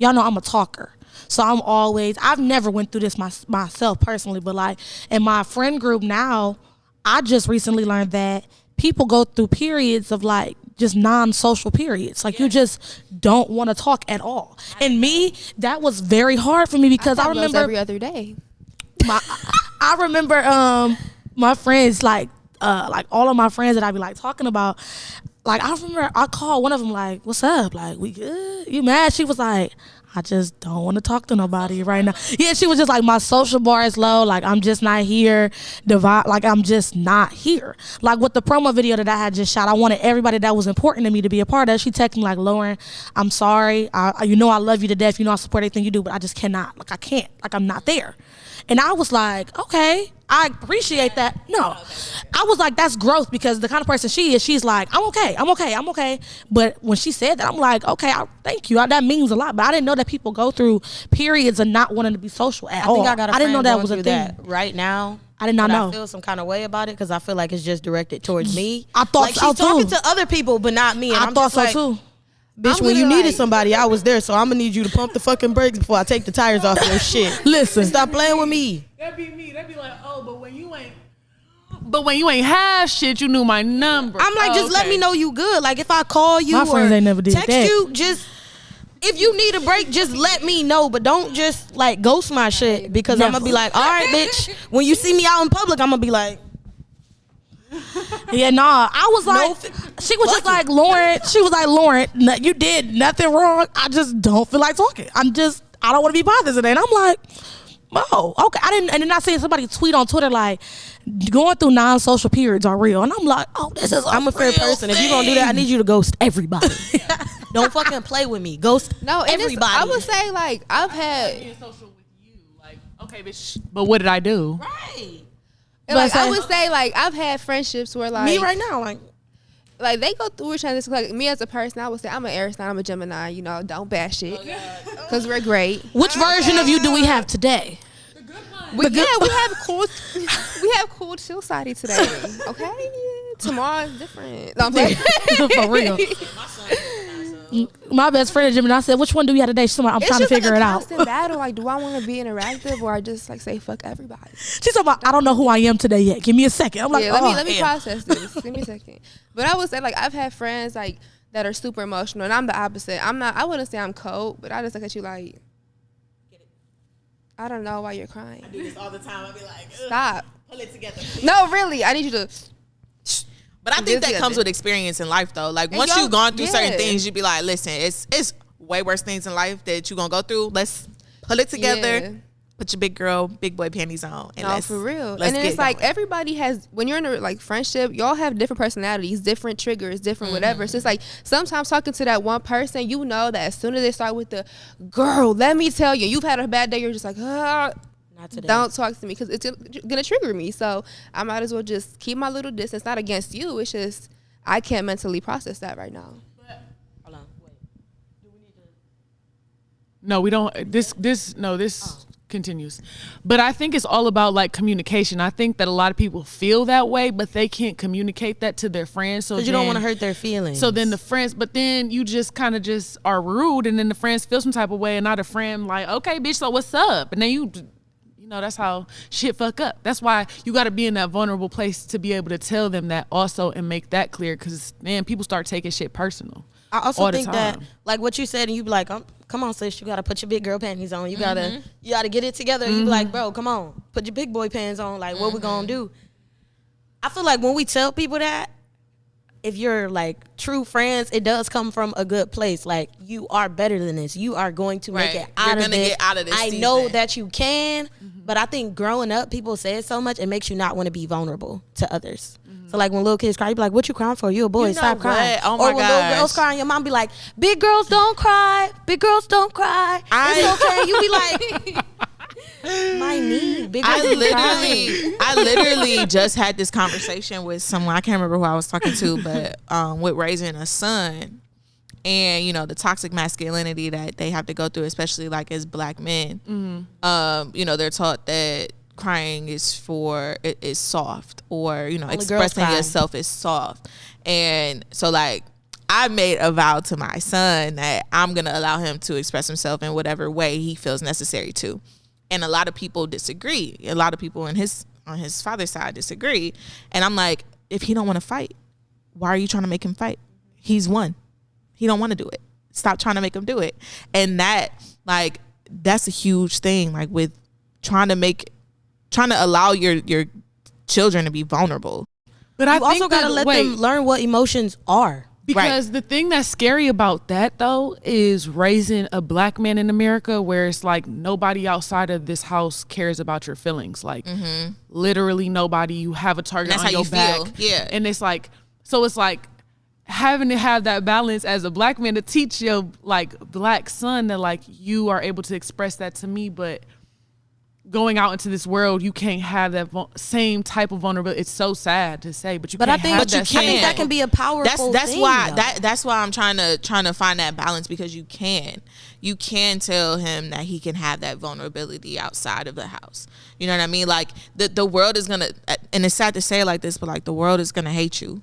know I'm a talker. So I've never went through this myself personally, but like in my friend group now, I just recently learned that people go through periods of like just non-social periods. Like you just don't want to talk at all. And me, that was very hard for me because I remember every other day. I remember my friends like all of my friends that I be like talking about. Like I remember I called one of them like, "What's up? Like we good? You mad?" She was like, "I just don't want to talk to nobody right now." Yeah, she was just like, "My social bar is low. Like I'm just not here. Like I'm just not here." Like with the promo video that I had just shot, I wanted everybody that was important to me to be a part of it. She texted me like, "Lauren, I'm sorry. I love you to death. I support everything you do, but I just cannot. Like I can't. Like I'm not there." And I was like, okay, I appreciate that. No, I was like, that's growth, because the kind of person she is, she's like, I'm okay. But when she said that, I'm like, okay, thank you. That means a lot. But I didn't know that people go through periods of not wanting to be social at all. I think I got a friend didn't know that was a thing thing. right now. I did not know. I feel some kind of way about it because I feel like it's just directed towards me. I thought like so she's talking too. to other people, but not me. And I I'm thought just so like, too. Bitch, when you needed somebody, I was there. So I'm gonna need you to pump the fucking brakes before I take the tires off your shit. Listen, Stop playing with me. That'd be me. That'd be like, oh, but when you ain't have shit, you knew my number. I'm like, just let me know you good. Like if I call you My friends or ain't never did text that. you, just if you need a break, just let me know. But don't just like ghost my shit, because I'm gonna be like, all right, bitch. When you see me out in public, I'm gonna be like, yeah, nah. I was like, she was just like, Lauren. She was like, Lauren, you did nothing wrong. I just don't feel like talking. I don't want to be bothered today. And I'm like, oh, okay. And then I seen somebody tweet on Twitter like, going through non-social periods are real. And I'm like, oh, this is I'm a fair person. If you're gonna do that, I need you to ghost everybody. Don't fucking play with me. Ghost everybody. I would say like I've had being social with you, like, okay, bitch, but what did I do? Right. like I would say like I've had friendships where like Me right now, like they go through a transition. Like me as a person, I would say I'm an air sign, I'm a Gemini. You know, don't bash it because we're great. Which version of you do we have today? We have cool chill sidey today. Okay, tomorrow's different. No, I'm playing. For real. My best friend Jimmy, and I said, which one do we have today? She's like, I'm trying to figure it out. It's just like a constant battle. Like, do I want to be interactive or I just like say fuck everybody? She's like, I don't know who I am today yet. Give me a second. I'm like, yeah, let me process this. Give me a second. But I would say like I've had friends like that are super emotional, and I'm the opposite. I wouldn't say I'm cold, but I just look at you like, I don't know why you're crying. I do this all the time. I be like, stop. Pull it together. No, really. I need you to. But I think that comes with experience in life, though. Like once you've gone through certain things, you be like, listen, it's way worse things in life that you're gonna go through. Let's pull it together. Yeah. Put your big boy panties on. And no, for real. And then it's like everybody has, when you're in a like friendship, y'all have different personalities, different triggers, different whatever. So it's like sometimes talking to that one person, you know that as soon as they start with the girl, let me tell you, you've had a bad day, you're just like, not today. Don't talk to me because it's gonna trigger me. So I might as well just keep my little distance. Not against you. It's just I can't mentally process that right now. Hold on, wait. Do we need to? No, we don't. This continues. But I think it's all about like communication. I think that a lot of people feel that way, but they can't communicate that to their friends. So because you don't want to hurt their feelings. So then the friends, but then you just kind of just are rude, and then the friends feel some type of way, and not a friend like, okay, bitch, so what's up? And then you know, that's how shit fuck up. That's why you got to be in that vulnerable place to be able to tell them that also and make that clear, because then people start taking shit personal. I also think that, like what you said, and you be like, come on, sis, you got to put your big girl panties on. You gotta get it together. You be like, bro, come on, put your big boy pants on. Like, what we gonna do? I feel like when we tell people that, if you're like true friends, it does come from a good place. Like, you are better than this. You are going to make it out of this. Get out of this I know that you can, but I think growing up, people say it so much, it makes you not want to be vulnerable to others. So like when little kids cry, you be like, what you crying for? You a boy, stop crying. Oh my or when little girls cry, your mom be like, big girls don't cry. Big girls don't cry. It's okay. You be like, my knee. Big girls I literally just had this conversation with someone. I can't remember who I was talking to, but with raising a son. And, you know, the toxic masculinity that they have to go through, especially like as black men. You know, they're taught that crying is soft, or, you know, expressing yourself is soft. And so like I made a vow to my son that I'm going to allow him to express himself in whatever way he feels necessary to. And a lot of people disagree. A lot of people on his father's side disagree. And I'm like, if he don't want to fight, why are you trying to make him fight? He's won. He don't want to do it. Stop trying to make him do it. And that's a huge thing, like with trying to allow your children to be vulnerable. But I also got to let them learn what emotions are. Because the thing that's scary about that, though, is raising a black man in America where it's like nobody outside of this house cares about your feelings. Like literally nobody. You have a target on your back. Feel. Yeah. And it's like, so it's like having to have that balance as a black man to teach your like black son that like you are able to express that to me, but going out into this world, you can't have that same type of vulnerability. It's so sad to say, but you can't have that. I think that can be a powerful that's thing, why though. that's why I'm trying to find that balance, because you can tell him that he can have that vulnerability outside of the house. You know what I mean? Like the world is gonna, and it's sad to say it like this, but like the world is gonna hate you.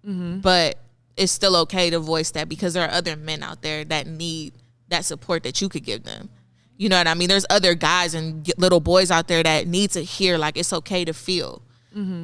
But it's still okay to voice that, because there are other men out there that need that support that you could give them. You know what I mean? There's other guys and little boys out there that need to hear like it's okay to feel.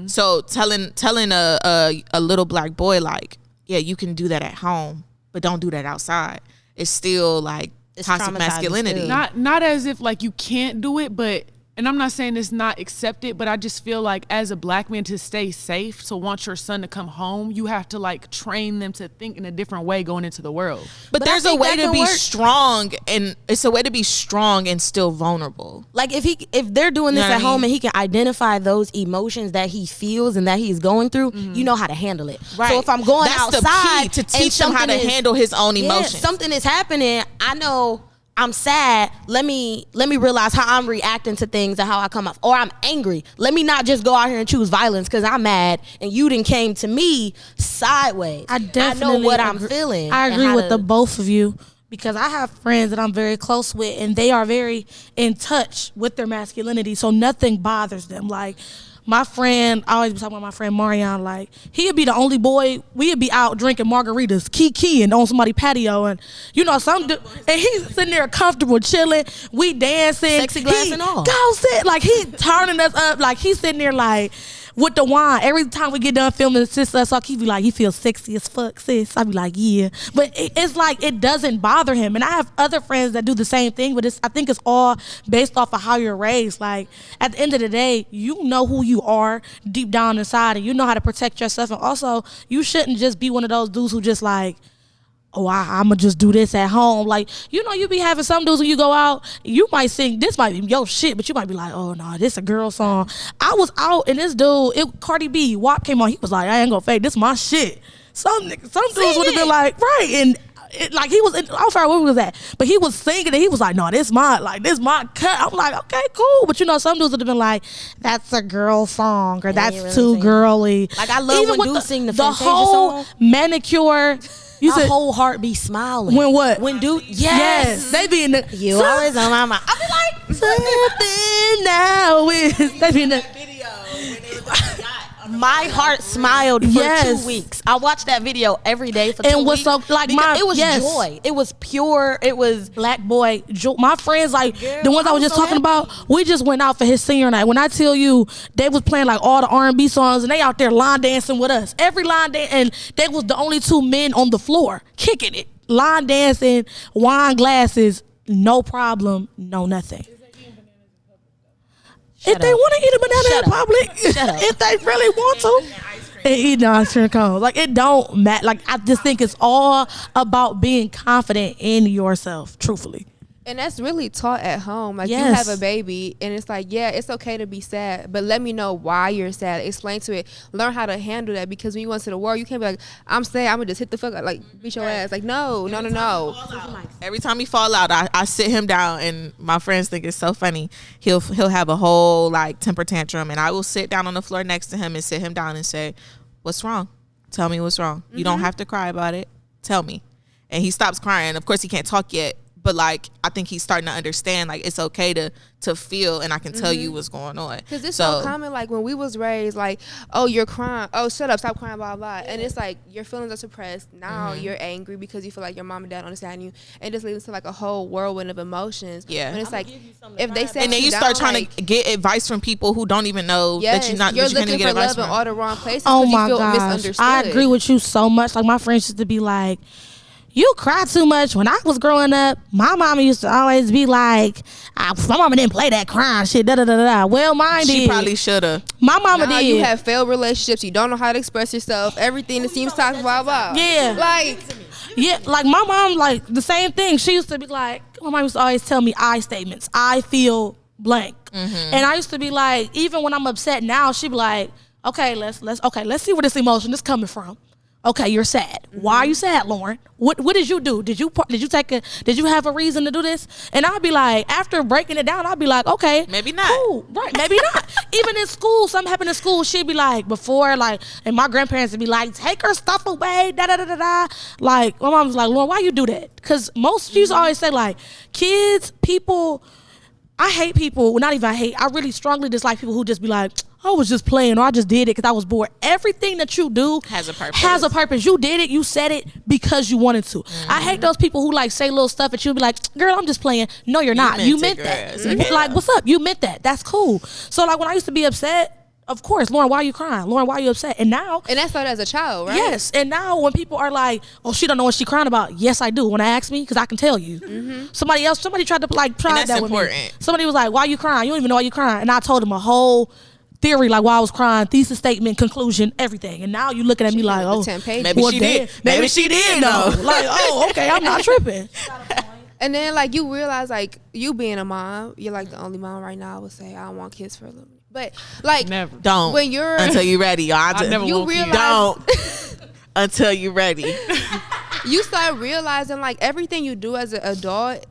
So telling a little black boy like, yeah, you can do that at home, but don't do that outside. It's still like toxic masculinity. Not as if like you can't do it, but, and I'm not saying it's not accepted, but I just feel like as a black man, to stay safe, to want your son to come home, you have to like train them to think in a different way going into the world. But there's a way to be strong, and it's a way to be strong and still vulnerable. Like if they're doing this at home and he can identify those emotions that he feels and that he's going through, you know how to handle it. Right. So if I'm going That's outside the key, to teach him how to handle his own emotions. Something is happening. I know I'm sad. Let me realize how I'm reacting to things and how I come off. Or I'm angry. Let me not just go out here and choose violence because I'm mad and you didn't came to me sideways. I definitely know what I'm feeling. I agree with the both of you, because I have friends that I'm very close with, and they are very in touch with their masculinity, so nothing bothers them. Like, my friend, I always be talking about my friend Marion, like, he'd be the only boy, we'd be out drinking margaritas, kikiing on somebody's patio, and, you know, and he's sitting there comfortable, chilling, we dancing. Sexy glass and all. Go sit, like, he turning us up, like, he's sitting there, like, with the wine. Every time we get done filming, sis, he be like, he feels sexy as fuck, sis. I be like, yeah. But it's like, it doesn't bother him. And I have other friends that do the same thing, but I think it's all based off of how you're raised. Like, at the end of the day, you know who you are deep down inside, and you know how to protect yourself. And also, you shouldn't just be one of those dudes who just like, oh, I'm going to just do this at home. Like, you know, you be having some dudes when you go out, you might sing, this might be your shit, but you might be like, oh, no, this a girl song. I was out, and this dude, Cardi B, WAP came on, he was like, I ain't going to fake, this my shit. Some dudes would have been like, right, and like he was, I don't know where he was at, but he was singing, and he was like, no, this my cut. I'm like, okay, cool. But you know, some dudes would have been like, that's a girl song, or that's really too girly. Like, I love when dudes sing the whole song. manicure. My whole heart be smiling. When what? When dude, yes. They be in the, you always on my mind. I be like, something now is, they be in the Video when they was my heart smiled for 2 weeks. I watched that video every day for 2 weeks. And what's so like it was joy. It was pure. It was black boy. My friends, like the ones I was just talking about, we just went out for his senior night. When I tell you, they was playing like all the R&B songs, and they out there line dancing with us. Every line dance, and they was the only two men on the floor kicking it, line dancing, wine glasses, no problem, no nothing. If they want to eat a banana in public, if they really want to, and eat the ice cream cone. Like, it don't matter. Like, I just think it's all about being confident in yourself, truthfully. And that's really taught at home. Like, you have a baby, and it's like, yeah, it's okay to be sad, but let me know why you're sad. Explain to it. Learn how to handle that, because when you go into the world, you can't be like, I'm sad, I'm going to just hit the fuck up, like, beat your ass. Like, no. Every time he fall out, I sit him down, and my friends think it's so funny. He'll have a whole, like, temper tantrum, and I will sit down on the floor next to him and sit him down and say, what's wrong? Tell me what's wrong. You don't have to cry about it. Tell me. And he stops crying. Of course, he can't talk yet. But like, I think he's starting to understand, like, it's okay to feel, and I can tell you what's going on. Because it's so common, like, when we was raised, like, oh, you're crying, oh, shut up, stop crying, blah, blah. And it's like, your feelings are suppressed. Now you're angry because you feel like your mom and dad don't understand you. And it just leads to like a whole whirlwind of emotions. Yeah. And it's like, if they say, and then you start trying to get advice from people who don't even know that you're not, you're that you looking can't get for advice love in from. all the wrong places. Oh my you feel gosh, misunderstood. I agree with you so much. Like, my friends used to be like, you cry too much. When I was growing up, my mama used to always be like, my mama didn't play that crying shit, da da da da. Well, mine did. She probably should have. My mama did. You have failed relationships. You don't know how to express yourself. Everything that seems toxic, blah blah. Yeah. Like my mom, like the same thing. She used to be like, my mom used to always tell me I statements. I feel blank. And I used to be like, even when I'm upset now, she'd be like, okay, let's see where this emotion is coming from. Okay, you're sad. Why are you sad, Lauren? What did you do? Did you have a reason to do this? And I'd be like, after breaking it down, I'd be like, okay, maybe not. Cool, right? Maybe not. Even in school, something happened in school. She'd be like, before, like, and my grandparents would be like, take her stuff away, da da da da da. Like, my mom was like, Lauren, why you do that? Because she used to always say, like, kids, people. I hate people. Well, not even I hate. I really strongly dislike people who just be like, I was just playing, or I just did it because I was bored. Everything that you do has a purpose. You did it. You said it because you wanted to. I hate those people who like say little stuff and you'll be like, girl, I'm just playing. No, you're not. You meant that. Like, what's up? You meant that. That's cool. So like when I used to be upset, of course, Lauren, why are you crying? Lauren, why are you upset? And now, and that started as a child, right? Yes. And now when people are like, oh, she don't know what she crying about. Yes, I do. When I ask me, because I can tell you. Somebody tried to like try that with me. Somebody was like, why you crying? You don't even know why you crying. And I told them a whole theory, like why I was crying, thesis statement, conclusion, everything. And now you looking at me like, oh, 10 pages. Maybe she did. Maybe she did know. Like, oh, okay, I'm not tripping. And then like you realize like you being a mom, you're like the only mom right now I would say I don't want kids for a little bit. But like never. Don't when you're until you're ready. I never you want realize don't until you're ready. You start realizing like everything you do as an adult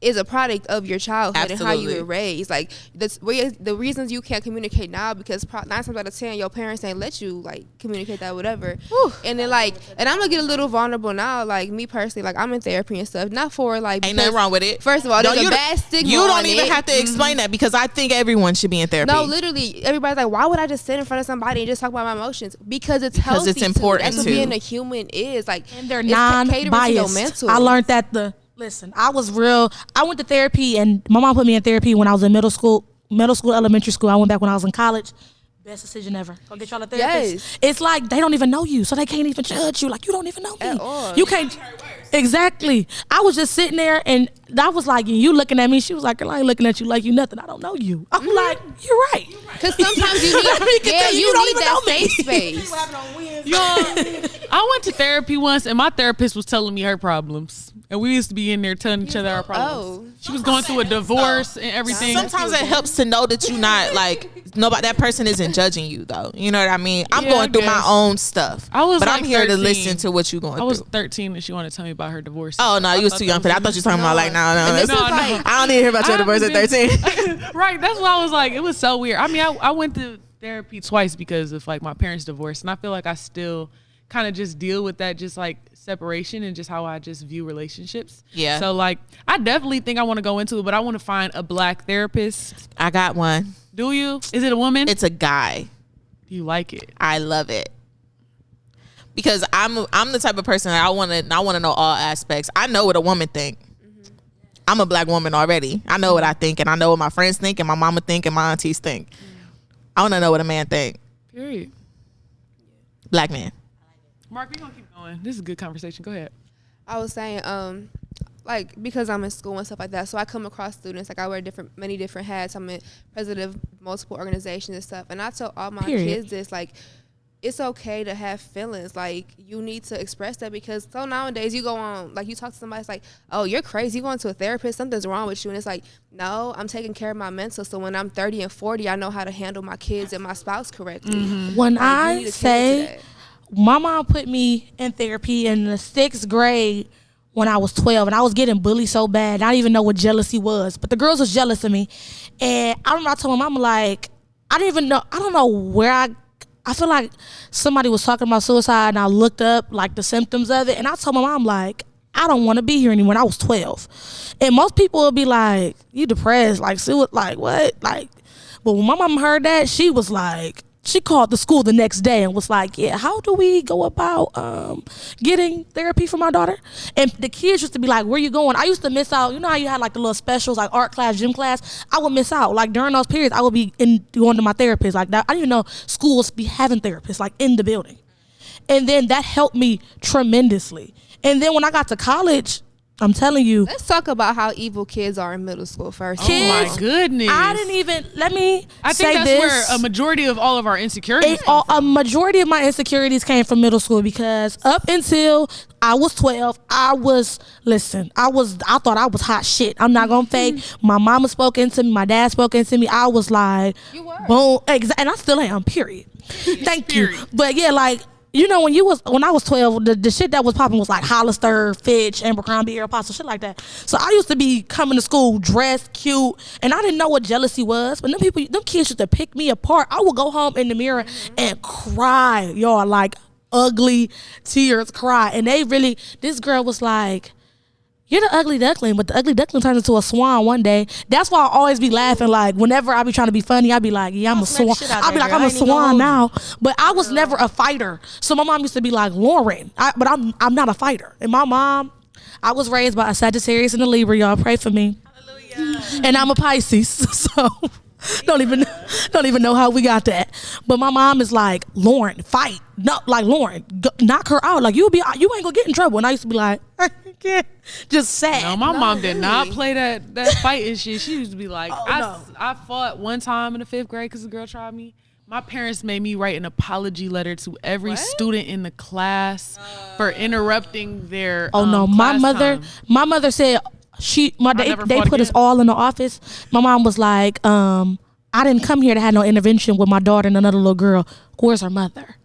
is a product of your childhood. Absolutely. And how you were raised. Like the reasons you can't communicate now because 9 times out of 10 your parents ain't let you like communicate that whatever. Whew. And then like, and I'm gonna get a little vulnerable now. Like me personally, like I'm in therapy and stuff. Not for like ain't nothing wrong with it. First of all, there's a bad stigma. You don't even have to explain that because I think everyone should be in therapy. No, literally, everybody's like, why would I just sit in front of somebody and just talk about my emotions? Because it's healthy. Because it's important. That's what being a human is. Like, and they're non-biased. I learned that Listen, I went to therapy and my mom put me in therapy when I was in middle school, elementary school. I went back when I was in college. Best decision ever. Go get y'all a therapist. Yes. It's like they don't even know you, so they can't even judge you. Like you don't even know me. At all. You can't. Exactly. I was just sitting there and I was like, you looking at me. She was like, girl, I ain't looking at you like you nothing. I don't know you. I'm like, you're right. Because sometimes you need, you need that safe space. I went to therapy once and my therapist was telling me her problems. And we used to be in there telling each other our problems. She was going through a divorce and everything. Sometimes it helps to know that you're not like nobody. That person isn't judging you though. You know what I mean? I'm going through my own stuff. I'm here 13. To listen to what you're going through. I was 13 and she wanted to tell me about her divorce. Oh no, you was too young for that. I thought you were talking about like no. I don't need to hear about your divorce at 13. Right. That's why I was like, it was so weird. I mean, I went to therapy twice because of like my parents' divorce, and I feel like I still kind of just deal with that, just like separation and just how I just view relationships. Yeah. So like, I definitely think I want to go into it, but I want to find a black therapist. I got one. Do you? Is it a woman? It's a guy. Do you like it? I love it. Because I'm the type of person that I want to know all aspects. I know what a woman think. Mm-hmm. I'm a black woman already. I know what I think, and I know what my friends think, and my mama think, and my aunties think. I want to know what a man think. Period. Black man. Mark, we're gonna keep going. This is a good conversation. Go ahead. I was saying, like, because I'm in school and stuff like that, so I come across students, like I wear many different hats. I'm a president of multiple organizations and stuff. And I tell all my kids this, like, it's okay to have feelings. Like, you need to express that because so nowadays you go on, like, you talk to somebody, it's like, oh, you're crazy. You going to a therapist, something's wrong with you. And it's like, no, I'm taking care of my mental. So when I'm 30 and 40, I know how to handle my kids and my spouse correctly. Mm-hmm. When like, I say, my mom put me in therapy in the 6th grade when I was 12, and I was getting bullied so bad. I didn't even know what jealousy was, but the girls was jealous of me. And I remember I told my mom, like, I don't know where I feel like somebody was talking about suicide, and I looked up like the symptoms of it, and I told my mom, like, I don't want to be here anymore. And I was 12, and most people would be like, you depressed, like what, like, but when my mom heard that, she was like, she called the school the next day and was like, yeah, how do we go about getting therapy for my daughter? And the kids used to be like, where you going? I used to miss out. You know how you had like the little specials, like art class, gym class? I would miss out. Like during those periods, I would be going to my therapist. Like that, I didn't even know schools be having therapists like in the building. And then that helped me tremendously. And then when I got to college, I'm telling you. Let's talk about how evil kids are in middle school first. Kids, oh my goodness. I didn't even, I think that's where a majority of all of our insecurities come from. A majority of my insecurities came from middle school because up until I was 12, I thought I was hot shit. I'm not going to fake. My mama spoke into me. My dad spoke into me. I was like, you were. Boom. And I still am, period. Thank you. But yeah, like, when I was 12, the shit that was popping was like Hollister, Fitch, Abercrombie, Aeropostale, shit like that. So I used to be coming to school dressed, cute, and I didn't know what jealousy was. But them kids used to pick me apart. I would go home in the mirror and cry, y'all, like ugly tears, cry. And this girl was like, "You're the ugly duckling," but the ugly duckling turns into a swan one day. That's why I always be laughing. Like whenever I be trying to be funny, I be like, "Yeah, I'm a swan." I be like, "I'm a swan now," but I was never a fighter. So my mom used to be like, "Lauren," but I'm not a fighter. And my mom, I was raised by a Sagittarius and a Libra. Y'all pray for me. Hallelujah. And I'm a Pisces, so don't even know how we got that. But my mom is like, "Lauren, fight." No, like Lauren, knock her out. Like you ain't gonna get in trouble. And I used to be like, just sad. No, my mom did not play that fighting shit. She used to be like, I fought one time in the 5th grade because the girl tried me. My parents made me write an apology letter to every student in the class for interrupting their my class mother said they put us all in the office. My mom was like, I didn't come here to have no intervention with my daughter and another little girl. Where's her mother?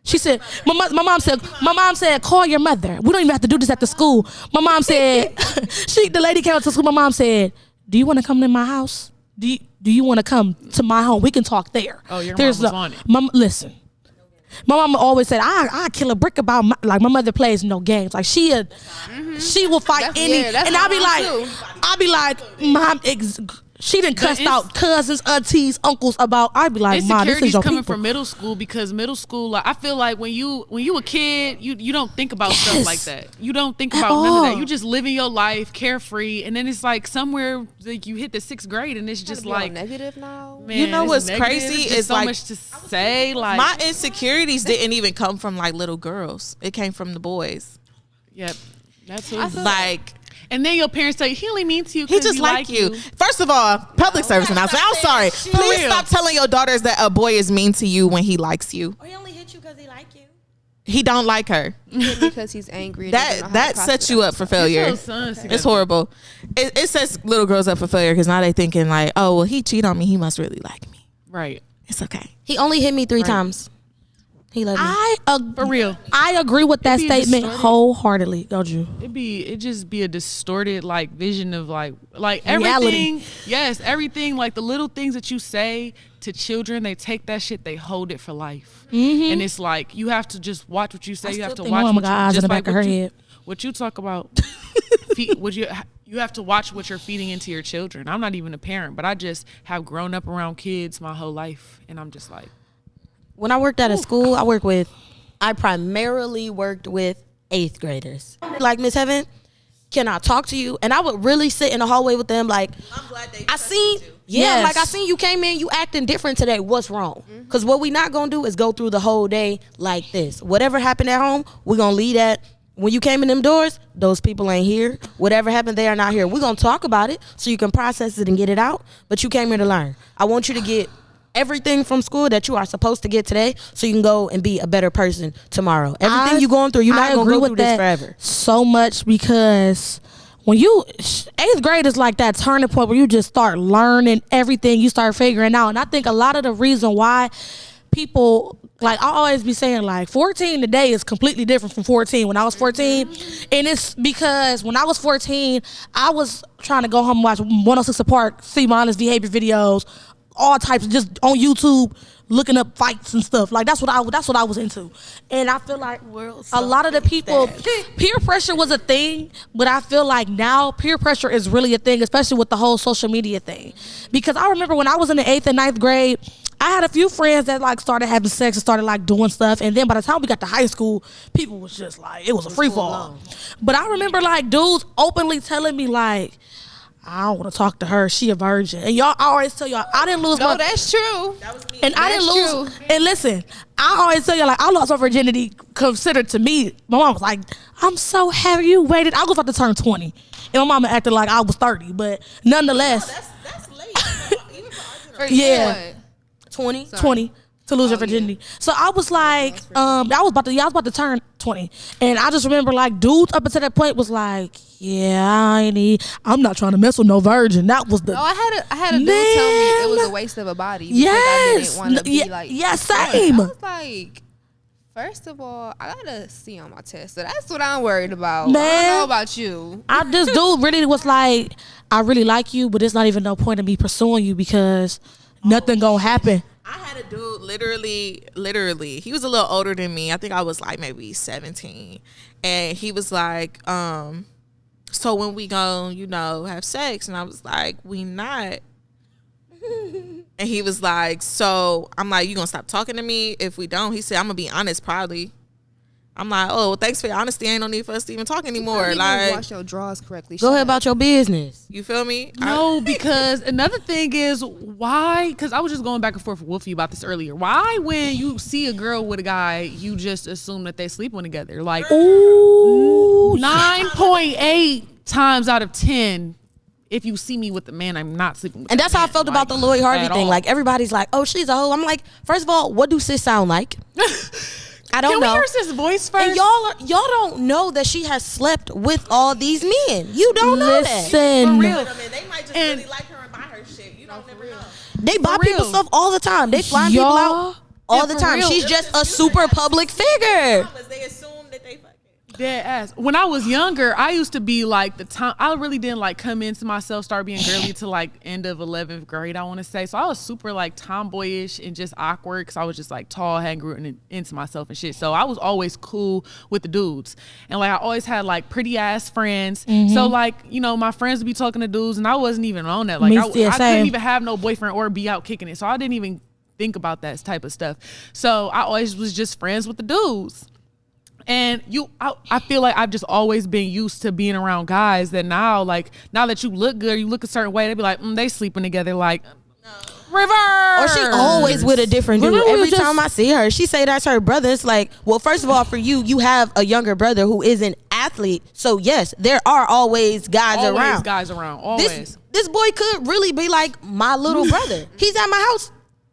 She said, my mom said, "Call your mother. We don't even have to do this at the school." My mom said, the lady came up to school. My mom said, "Do you want to come to my house? Do you want to come to my home? We can talk there." Oh, your mom was on it. Listen, my mom always said, I kill a brick about my mother plays no games. Like she will fight and I'll be like, "Mom, she done cussed out cousins, aunties, uncles about." I'd be like, "Mom, this is your coming people." from middle school, because middle school, like, I feel like when you a kid, you don't think about stuff like that. You don't think about none of that. You just living your life carefree, and then it's like somewhere like you hit the 6th grade, and it's just like negative now. Man, you know what's crazy is so like, much to say. Like my insecurities didn't even come from like little girls. It came from the boys. Yep, that's what like. And then your parents tell you he only means to you. He just like you. First of all, public service announcement. I'm sorry. Please stop telling your daughters that a boy is mean to you when he likes you. Or he only hit you because he like you. He don't like her. Because he's angry. That sets you up for failure. It's horrible. It sets little girls up for failure because now they thinking like, "Oh, well, he cheated on me. He must really like me." Right. It's okay. He only hit me 3 times. He loved me. For real. I agree with that statement wholeheartedly. Don't you? It just be a distorted like vision of like everything. Reality. Yes, everything, like the little things that you say to children, they take that shit, they hold it for life. And it's like you have to just watch what you say. You have to watch what eyes in the back of her head. What you talk about. You have to watch what you're feeding into your children. I'm not even a parent, but I just have grown up around kids my whole life, and I'm just like. When I worked at a school, I primarily worked with 8th graders. Like, "Miss Heaven, can I talk to you?" And I would really sit in the hallway with them like, I'm glad I seen you came in, you acting different today. What's wrong? Because what we not going to do is go through the whole day like this. Whatever happened at home, we're going to leave that. When you came in them doors, those people ain't here. Whatever happened, they are not here. We're going to talk about it so you can process it and get it out. But you came here to learn. I want you to get everything from school that you are supposed to get today so you can go and be a better person tomorrow. Everything you're going through, you're not going to go through this forever. So much, because when 8th grade is like that turning point where you just start learning everything, you start figuring out. And I think a lot of the reason why people, like I always be saying, like 14 today is completely different from 14 when I was 14. And it's because when I was 14, I was trying to go home and watch 106 Park, see mindless behavior videos, all types, just on YouTube, looking up fights and stuff. Like that's what I was into. And I feel like a lot of the people, peer pressure was a thing, but I feel like now peer pressure is really a thing, especially with the whole social media thing. Because I remember when I was in the 8th and 9th grade, I had a few friends that like started having sex and started like doing stuff. And then by the time we got to high school, people was just like, it was a free fall. But I remember like dudes openly telling me like, "I don't want to talk to her. She a virgin." And y'all, I always tell y'all, I didn't lose my. No, that's true. That was me. And I didn't lose. And listen, I always tell you, like, I lost my virginity considered to me. My mom was like, "I'm so happy you waited." I was about to turn 20. And my mama acted like I was 30. But nonetheless. That's late. Even for yeah. 20. 20 to lose your virginity. Yeah. So I was like, I was about to turn 20. And I just remember like dudes up until that point was like, "Yeah, I'm not trying to mess with no virgin." That was the. No, I had a dude tell me it was a waste of a body. Yes. I didn't want to be like. Yeah, same. I was like, First of all, I got a C on my test, so that's what I'm worried about. Man. I don't know about you. This dude really was like, I really like you, but there's not even no point in me pursuing you because nothing gonna happen. I had a dude literally, he was a little older than me. I think I was like maybe 17. And he was like, so when we go, have sex? And I was like, we not. And he was like, so I'm like, you gonna stop talking to me if we don't? He said, I'm gonna be honest, probably. I'm like, oh, well, thanks for your honesty. Ain't no need for us to even talk anymore. You Like, wash your drawers correctly. Go ahead about your business. you feel me? No, because another thing is why, because I was just going back and forth with Wolfie about this earlier. Why when you see a girl with a guy, you just assume that they sleeping together? Like, Ooh. 9.8 times out of 10, if you see me with a man, I'm not sleeping with And that's how I man, felt about the Lloyd Harvey at thing. all. Like, everybody's like, oh, she's a hoe. I'm like, first of all, what do sis sound like? I don't Can know. we hear his voice first? And y'all don't know that she has slept with all these men. You don't know that. Listen. For real. I mean, they might just really like her and buy her shit. You don't never know. They buy For people real. stuff all the time. They fly people Y'all- out all Yeah, the for time. real. She's just a super public figure. They assume that they fucking. Dead ass. When I was younger, I used to be like I really didn't like come into myself, start being girly to like end of 11th grade, I want to say. So I was super like tomboyish and just awkward because I was just like tall, hadn't grown into myself and shit. So I was always cool with the dudes. And like I always had like pretty ass friends. So like, my friends would be talking to dudes and I wasn't even on that. Like Me I still couldn't same. even have no boyfriend or be out kicking it. So I didn't even think about that type of stuff. So I always was just friends with the dudes. And I feel like I've just always been used to being around guys that now that you look good, you look a certain way, they be like, they sleeping together, like, reverse. Or she always with a different dude. Remember we Every just- time I see her, she say that's her brother. It's like, well, first of all, for you have a younger brother who is an athlete. So yes, there are always guys always around. guys around, always. This boy could really be like my little brother. He's at my house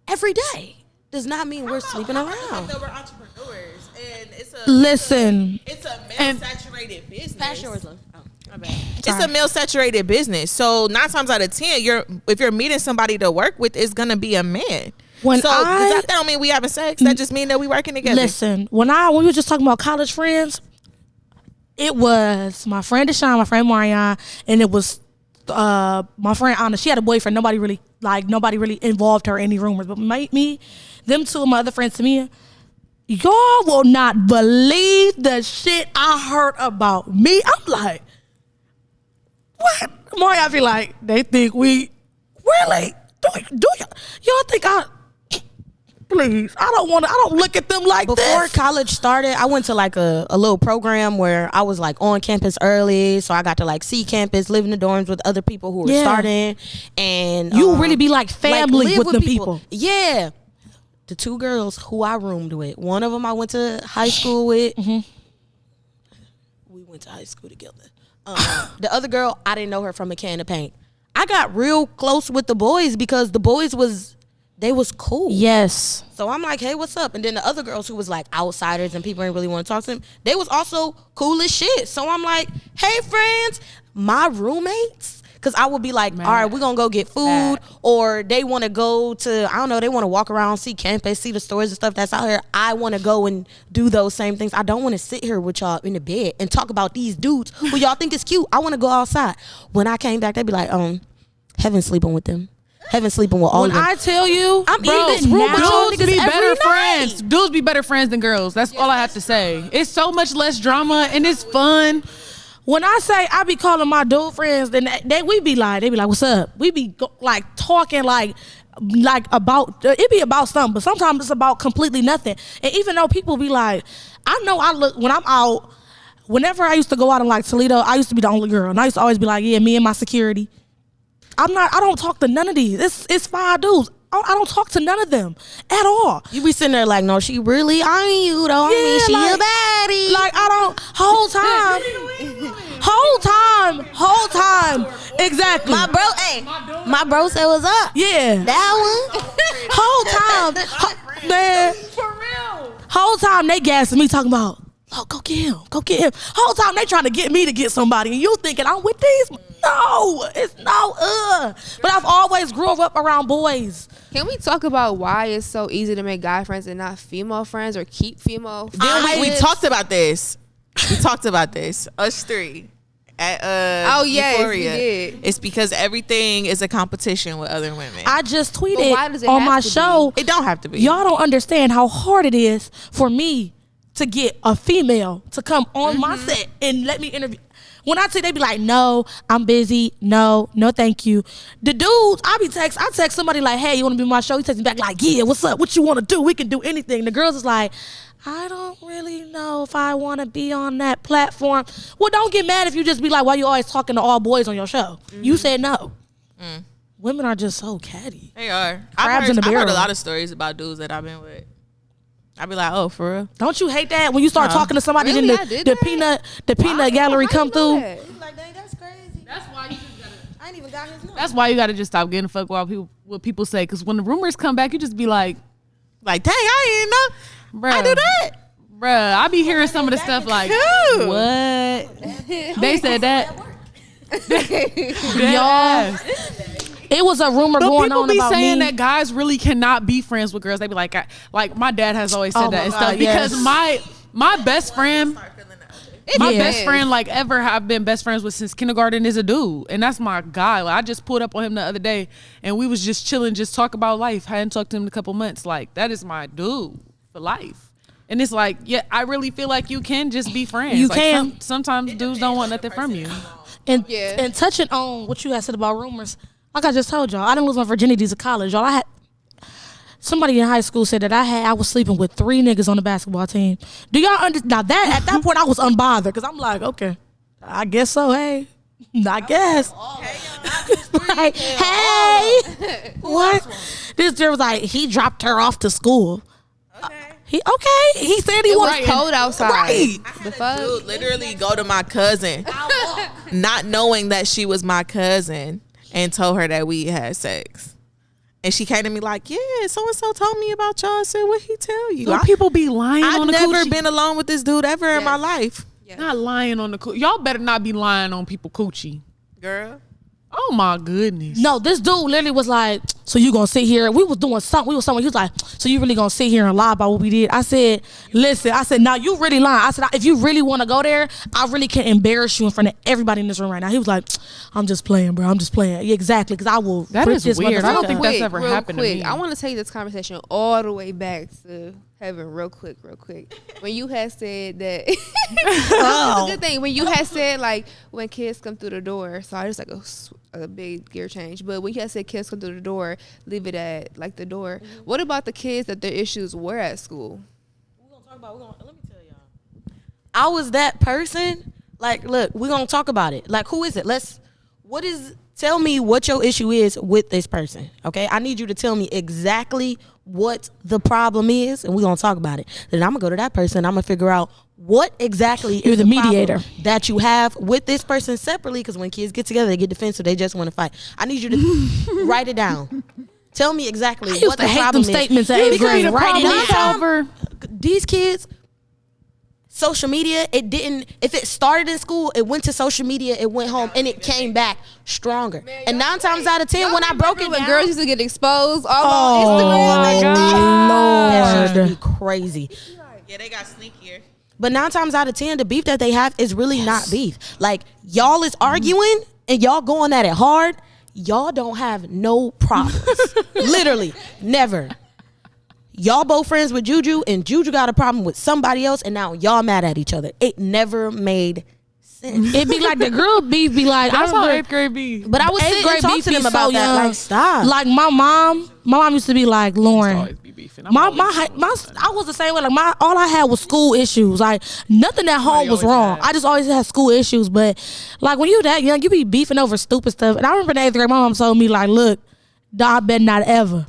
every day. Does not mean we're sleeping I around. thought we're entrepreneurs, and it's a Listen. it's a male-saturated business. Pass yours, love. Oh, my bad. It's a male-saturated business. So 9 times out of 10, if you're meeting somebody to work with, it's gonna be a man. When So that don't mean we having sex. That just mean that we working together. Listen, when we were just talking about college friends, it was my friend Deshaun, my friend Marion, and it was my friend Anna. She had a boyfriend. Nobody really involved her in any rumors. But me, them two, and my other friend Samia, y'all will not believe the shit I heard about me. I'm like, what? Marion be like, they think we really do y'all think please, I don't look at them like Before this. college started, I went to like a little program where I was like on campus early, so I got to like see campus, live in the dorms with other people who were Yeah. starting, and You really be like family live with them people. Yeah, the 2 girls who I roomed with, one of them I went to high school with. We went to high school together. The other girl, I didn't know her from a can of paint. I got real close with the boys because the boys was cool. Yes. So I'm like, hey, what's up? And then the other girls who was like outsiders and people didn't really want to talk to them, they was also cool as shit. So I'm like, hey, friends, my roommates. Because I would be like, all right, we're going to go get food. Or they want to go to, I don't know, they want to walk around, see campus, see the stores and stuff that's out here. I want to go and do those same things. I don't want to sit here with y'all in the bed and talk about these dudes who y'all think is cute. I want to go outside. When I came back, they'd be like, Heaven sleeping with them. Heaven sleeping with all When of them. I tell you, I'm bro, in this room with y'all Dudes niggas be every better night. friends. Dudes be better friends than girls. That's all I have to say. It's so much less drama and it's fun. when I say I be calling my dude friends, then we be like, they be like, what's up? We be like talking like about, it be about something, but sometimes it's about completely nothing. And even though people be like, I know I look, when I'm out, whenever I used to go out in like Toledo, I used to be the only girl. And I used to always be like, yeah, me and my security. I don't talk to none of these. It's 5 dudes. I don't talk to none of them at all. You be sitting there like, no, she really on you though. I mean, she a baddie. Like I don't, whole time, exactly. My bro said what's up. Yeah. That one. Whole time, man. For real. Whole time they gassing me talking about, oh, go get him. Whole time they trying to get me to get somebody, and you thinking I'm with these? No, it's no. But I've always grew up around boys. Can we talk about why it's so easy to make guy friends and not female friends, or keep female friends? Then we talked about this. We talked about this. Us three. At yes, we Euphoria. did. It's because everything is a competition with other women. I just But tweeted why does it on have my to be? show. It don't have to be. Y'all don't understand how hard it is for me to get a female to come on my set and let me interview. When I say, they be like, no, I'm busy. No, thank you. The dudes, I text somebody like, hey, you want to be on my show? He texts me back like, yeah, what's up? What you want to do? We can do anything. The girls is like, I don't really know if I want to be on that platform. Well, don't get mad if you just be like, why you always talking to all boys on your show? You said no. Women are just so catty. They are. Crabs in the I've heard barrel. a lot of stories about dudes that I've been with. I be like, oh, for real? Don't you hate that when you start talking to somebody Really? then I did the that? peanut gallery come through? Like, dang, that's crazy. That's why you just gotta. I ain't even got his number. That's why you gotta just stop getting fucked with what people say. Because when the rumors come back, you just be like, Like, dang, I didn't know. bruh, I do that. bruh. I be hearing some of the stuff like, Cool. what? They said that. Y'all, it was a rumor But going people on be about saying me. that guys really cannot be friends with girls. They be like my dad has always said Oh that my and God, stuff because yes. my best friend. My Yeah. best friend, like ever, I've been best friends with since kindergarten is a dude, and that's my guy. Like, I just pulled up on him the other day, and we was just chilling, just talk about life. I hadn't talked to him in a couple months. Like, that is my dude for life. And it's like, yeah, I really feel like you can just be friends. You like, can. Sometimes dudes don't want nothing from you. And Yeah. and touching on what you had said about rumors, like I just told y'all, I didn't lose my virginity to college. Y'all, I had somebody in high school said that I was sleeping with 3 niggas on the basketball team. Do y'all understand? Now that at that point I was unbothered because I'm like, okay, I guess so. Hey, I guess. Like, hey, what? This dude was like, he dropped her off to school. He said he It was wanted cold outside. Right. The fuck? Dude, literally go to my cousin, not knowing that she was my cousin, and told her that we had sex. And she came to me like, yeah, so-and-so told me about y'all. I said, what he tell you? Some people be lying I've on the never coochie. been alone with this dude ever in my life. Not lying on the coochie. Y'all better not be lying on people coochie. Girl. Oh my goodness. No, this dude literally was like, so you gonna sit here? We was doing something. He was like, so you really gonna sit here and lie about what we did? I said, listen, now you really lying. I said, if you really want to go there, I really can't embarrass you in front of everybody in this room right now. He was like, I'm just playing, bro. I'm just playing. Yeah, exactly, because I will. That rip is this weird. I don't motherfucker. think that's ever real happened to quick. me. I want to take this conversation all the way back to heaven real quick. When you had said that, it's a good thing. When you had said, like, when kids come through the door, so I just like a big gear change. But when you had said kids come through the door, leave it at, like, the door. What about the kids that their issues were at school? Let me tell y'all. I was that person. Like, look, we're gonna talk about it. Like, who is it? Tell me what your issue is with this person. Okay, I need you to tell me exactly what the problem is, and we're gonna talk about it. Then I'm gonna go to that person. I'm gonna figure out what exactly You're is the mediator problem that you have with this person separately. Because when kids get together, they get defensive. They just want to fight. I need you to write it down. Tell me exactly I used what to the hate problem them is. statements at 8th grade. Write it problem down. solver. These kids, social media, if it started in school, it went to social media, it went home, and it came back stronger. And 9 times out of 10, when I broke it when down, girls used to get exposed all on Instagram. that Lord. used to be crazy. Yeah, they got sneakier. But 9 times out of 10, the beef that they have is really not beef. Like, y'all is arguing and y'all going at it hard. Y'all don't have no problems. Literally, never. Y'all both friends with Juju, and Juju got a problem with somebody else, and now y'all mad at each other. It never made sense. It be like the girl beef be like, That's I how remember 8th grade be. But I was 8th sitting grade and talking beef to them be about so that. young. Like, stop. Like my mom used to be like, Lauren, always be beefing. I'm my always I was the same way. Like all I had was school issues. Like nothing at home was always wrong. had. I just always had school issues. But like when you that young, you be beefing over stupid stuff. And I remember in 8th grade, my mom told me like, look, I better not ever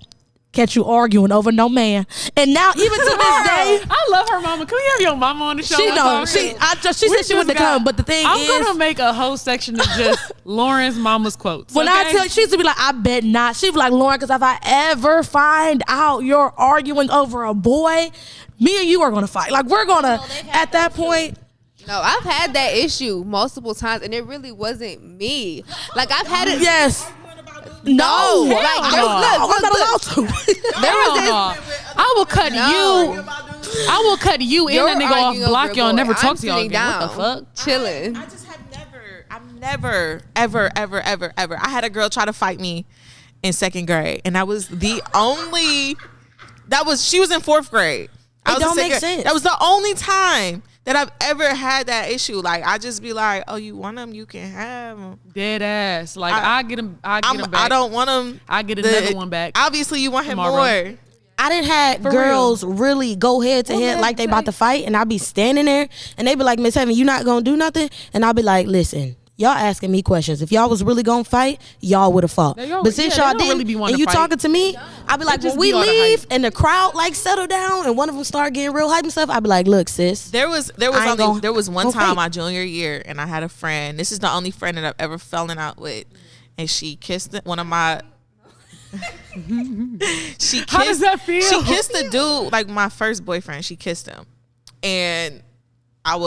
catch you arguing over no man. And now even to this day, I love her mama. Can we have your mama on the show? she one knows. time? She said she wouldn't come. But the thing I'm is, gonna make a whole section of just Lauren's mama's quotes. when I tell, she used to be like, I bet not. She'd be like, Lauren, because if I ever find out you're arguing over a boy, me and you are gonna fight. Like we're gonna at that point. No, I've had that issue multiple times, and it really wasn't me. Like I've had it. Yes. No, Like, I'm not allowed to. There was this. I will cut you. I will cut you and that nigga off, block y'all, and never talk to y'all again. Down, what the fuck? Chilling. I just have never, ever. I had a girl try to fight me in 2nd grade, and that was the only. She was in 4th grade. It don't make sense. That was the only time that I've ever had that issue. Like, I just be like, oh, you want them, you can have them. Dead ass. Like, I get him back. I don't want them. I get another one back. Obviously, you want him tomorrow. more. I didn't have girls really go head to head like they about to fight, and I'll be standing there, and they be like, Miss Heaven, you not gonna do nothing? And I'll be like, listen, y'all asking me questions. If y'all was really gonna fight, y'all would have fought. But since y'all didn't, really and you talking to me, I'll be like, when we leave and the crowd like settle down and one of them start getting real hype and stuff, I'll be like, look, sis. There was one time my junior year, and I had a friend. This is the only friend that I've ever fallen out with, and she kissed one of my. How does that feel? She kissed the dude, like my first boyfriend. She kissed him, and I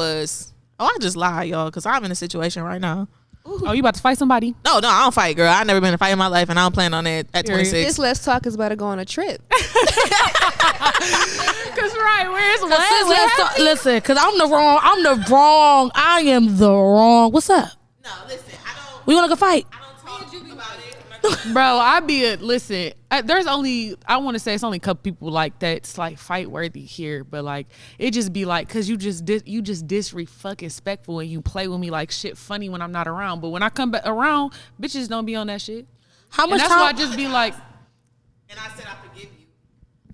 just lie, y'all, because I'm in a situation right now. Oh, you about to fight somebody? No, I don't fight, girl. I've never been in a fight in my life, and I don't plan on it at 26. This Let's Talk is about to go on a trip. Cause where's what? Listen, cause I'm the wrong. I am the wrong. What's up? No, listen, I don't. We wanna go fight? I don't talk to you about it. Bro, there's only, I want to say it's only a couple people like that's like fight worthy here, but like it just be like, cause you just fucking respectful and you play with me like shit funny when I'm not around, but when I come back around, bitches don't be on that shit. How much and that's time? why I just be like, And I said I forgive you.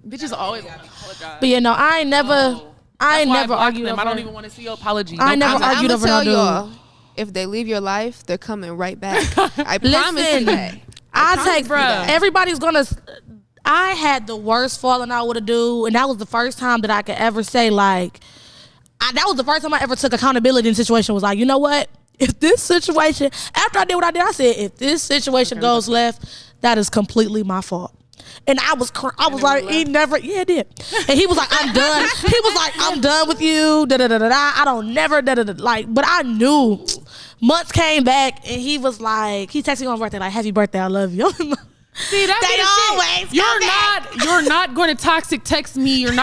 bitches always want to apologize. But yeah, no, I ain't never argued them. over. I don't even want to see your apology. I never comment. argued over no dude. If they leave your life, they're coming right back. I promise you that. Everybody's gonna. I had the worst falling out with a dude, and that was the first time that I could ever say like, that was the first time I ever took accountability in a situation. Was like, you know what? If this situation, after I did what I did, I said, if this situation goes left, that is completely my fault. And I was like, he never, yeah, it did. And he was like, I'm done. He was like, I'm done with you. I don't never, like, but I knew. Months came back, and he was like, he texted me on my birthday, like, happy birthday, I love you. See, that's you're not going to toxic text me. You're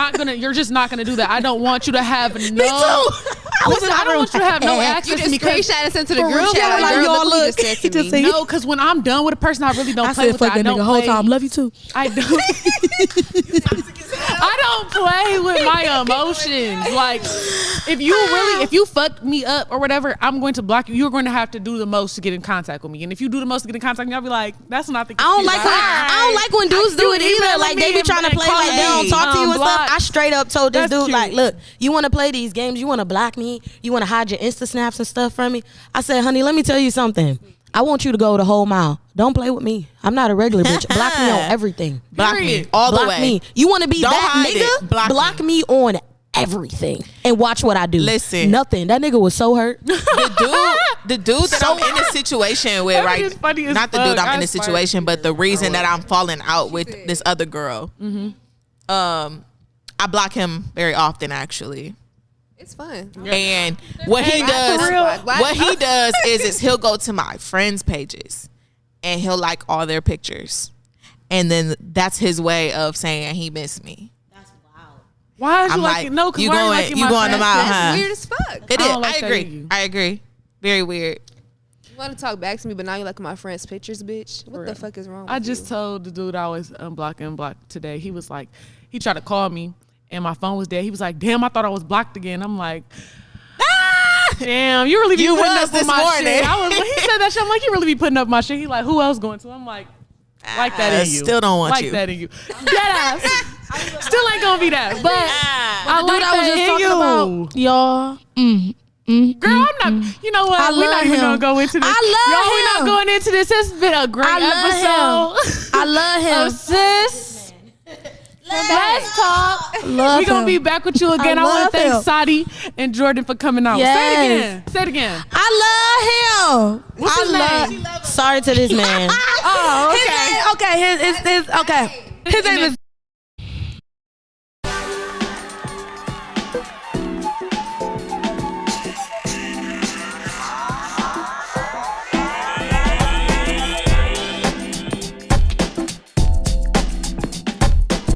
just not going to do that. I don't want you to have no. Me too. Listen, I don't want you to have no access to me. You just screenshot and sent to the group chat. Like, Girl, y'all look what you just said to me. No, because when I'm done with a person, I really don't play with that. I don't the whole time. Love you too. I don't. I don't play with my emotions. Like, if you fuck me up or whatever, I'm going to block you. You're going to have to do the most to get in contact with me. And if you do the most to get in contact with me, I'll be like, that's not the case. I don't like when dudes do it either. Like, they be trying to play like they don't talk to you and stuff. I straight up told this dude, like, look, you want to play these games? You want to block me? You want to hide your Insta snaps and stuff from me? I said, honey, let me tell you something. I want you to go the whole mile. Don't play with me. I'm not a regular bitch. Block me on everything. Block me all the way. Block me. You want to be Don't that hide nigga? it. Block me on everything and watch what I do. Listen. Nothing. That nigga was so hurt. The dude that I'm in a situation with, right? Not the dude I'm in a situation, but the reason that I'm falling out with this other girl. I block him very often, actually. It's fun. And what he does is he'll go to my friends' pages and he'll like all their pictures. And then that's his way of saying he missed me. That's wild. Why is you like no? You going them out, huh? That's weird as fuck. It is. Like I agree. Very weird. You want to talk back to me, but now you like my friend's pictures, bitch. What the fuck is wrong with you? I just told the dude I was unblocked today. He was like, he tried to call me and my phone was dead. He was like, damn, I thought I was blocked again. I'm like, damn, you really be putting up with my shit. He said that shit. I'm like, you really be putting up my shit. He like, who else going to? I'm like that in you. Still don't want like you. That in you. Dead ass. Still ain't gonna be that. But I like that in you. Y'all. Girl, I'm not. You know what? We're not even gonna go into this. We're not going into this. It's been a great episode. I love him. Sis. Let's talk. We're going to be back with you again. I want to thank Sari and Jordan for coming out. Yes. Say it again. I love him. What's his name? Sorry to this man. Oh, okay. His name is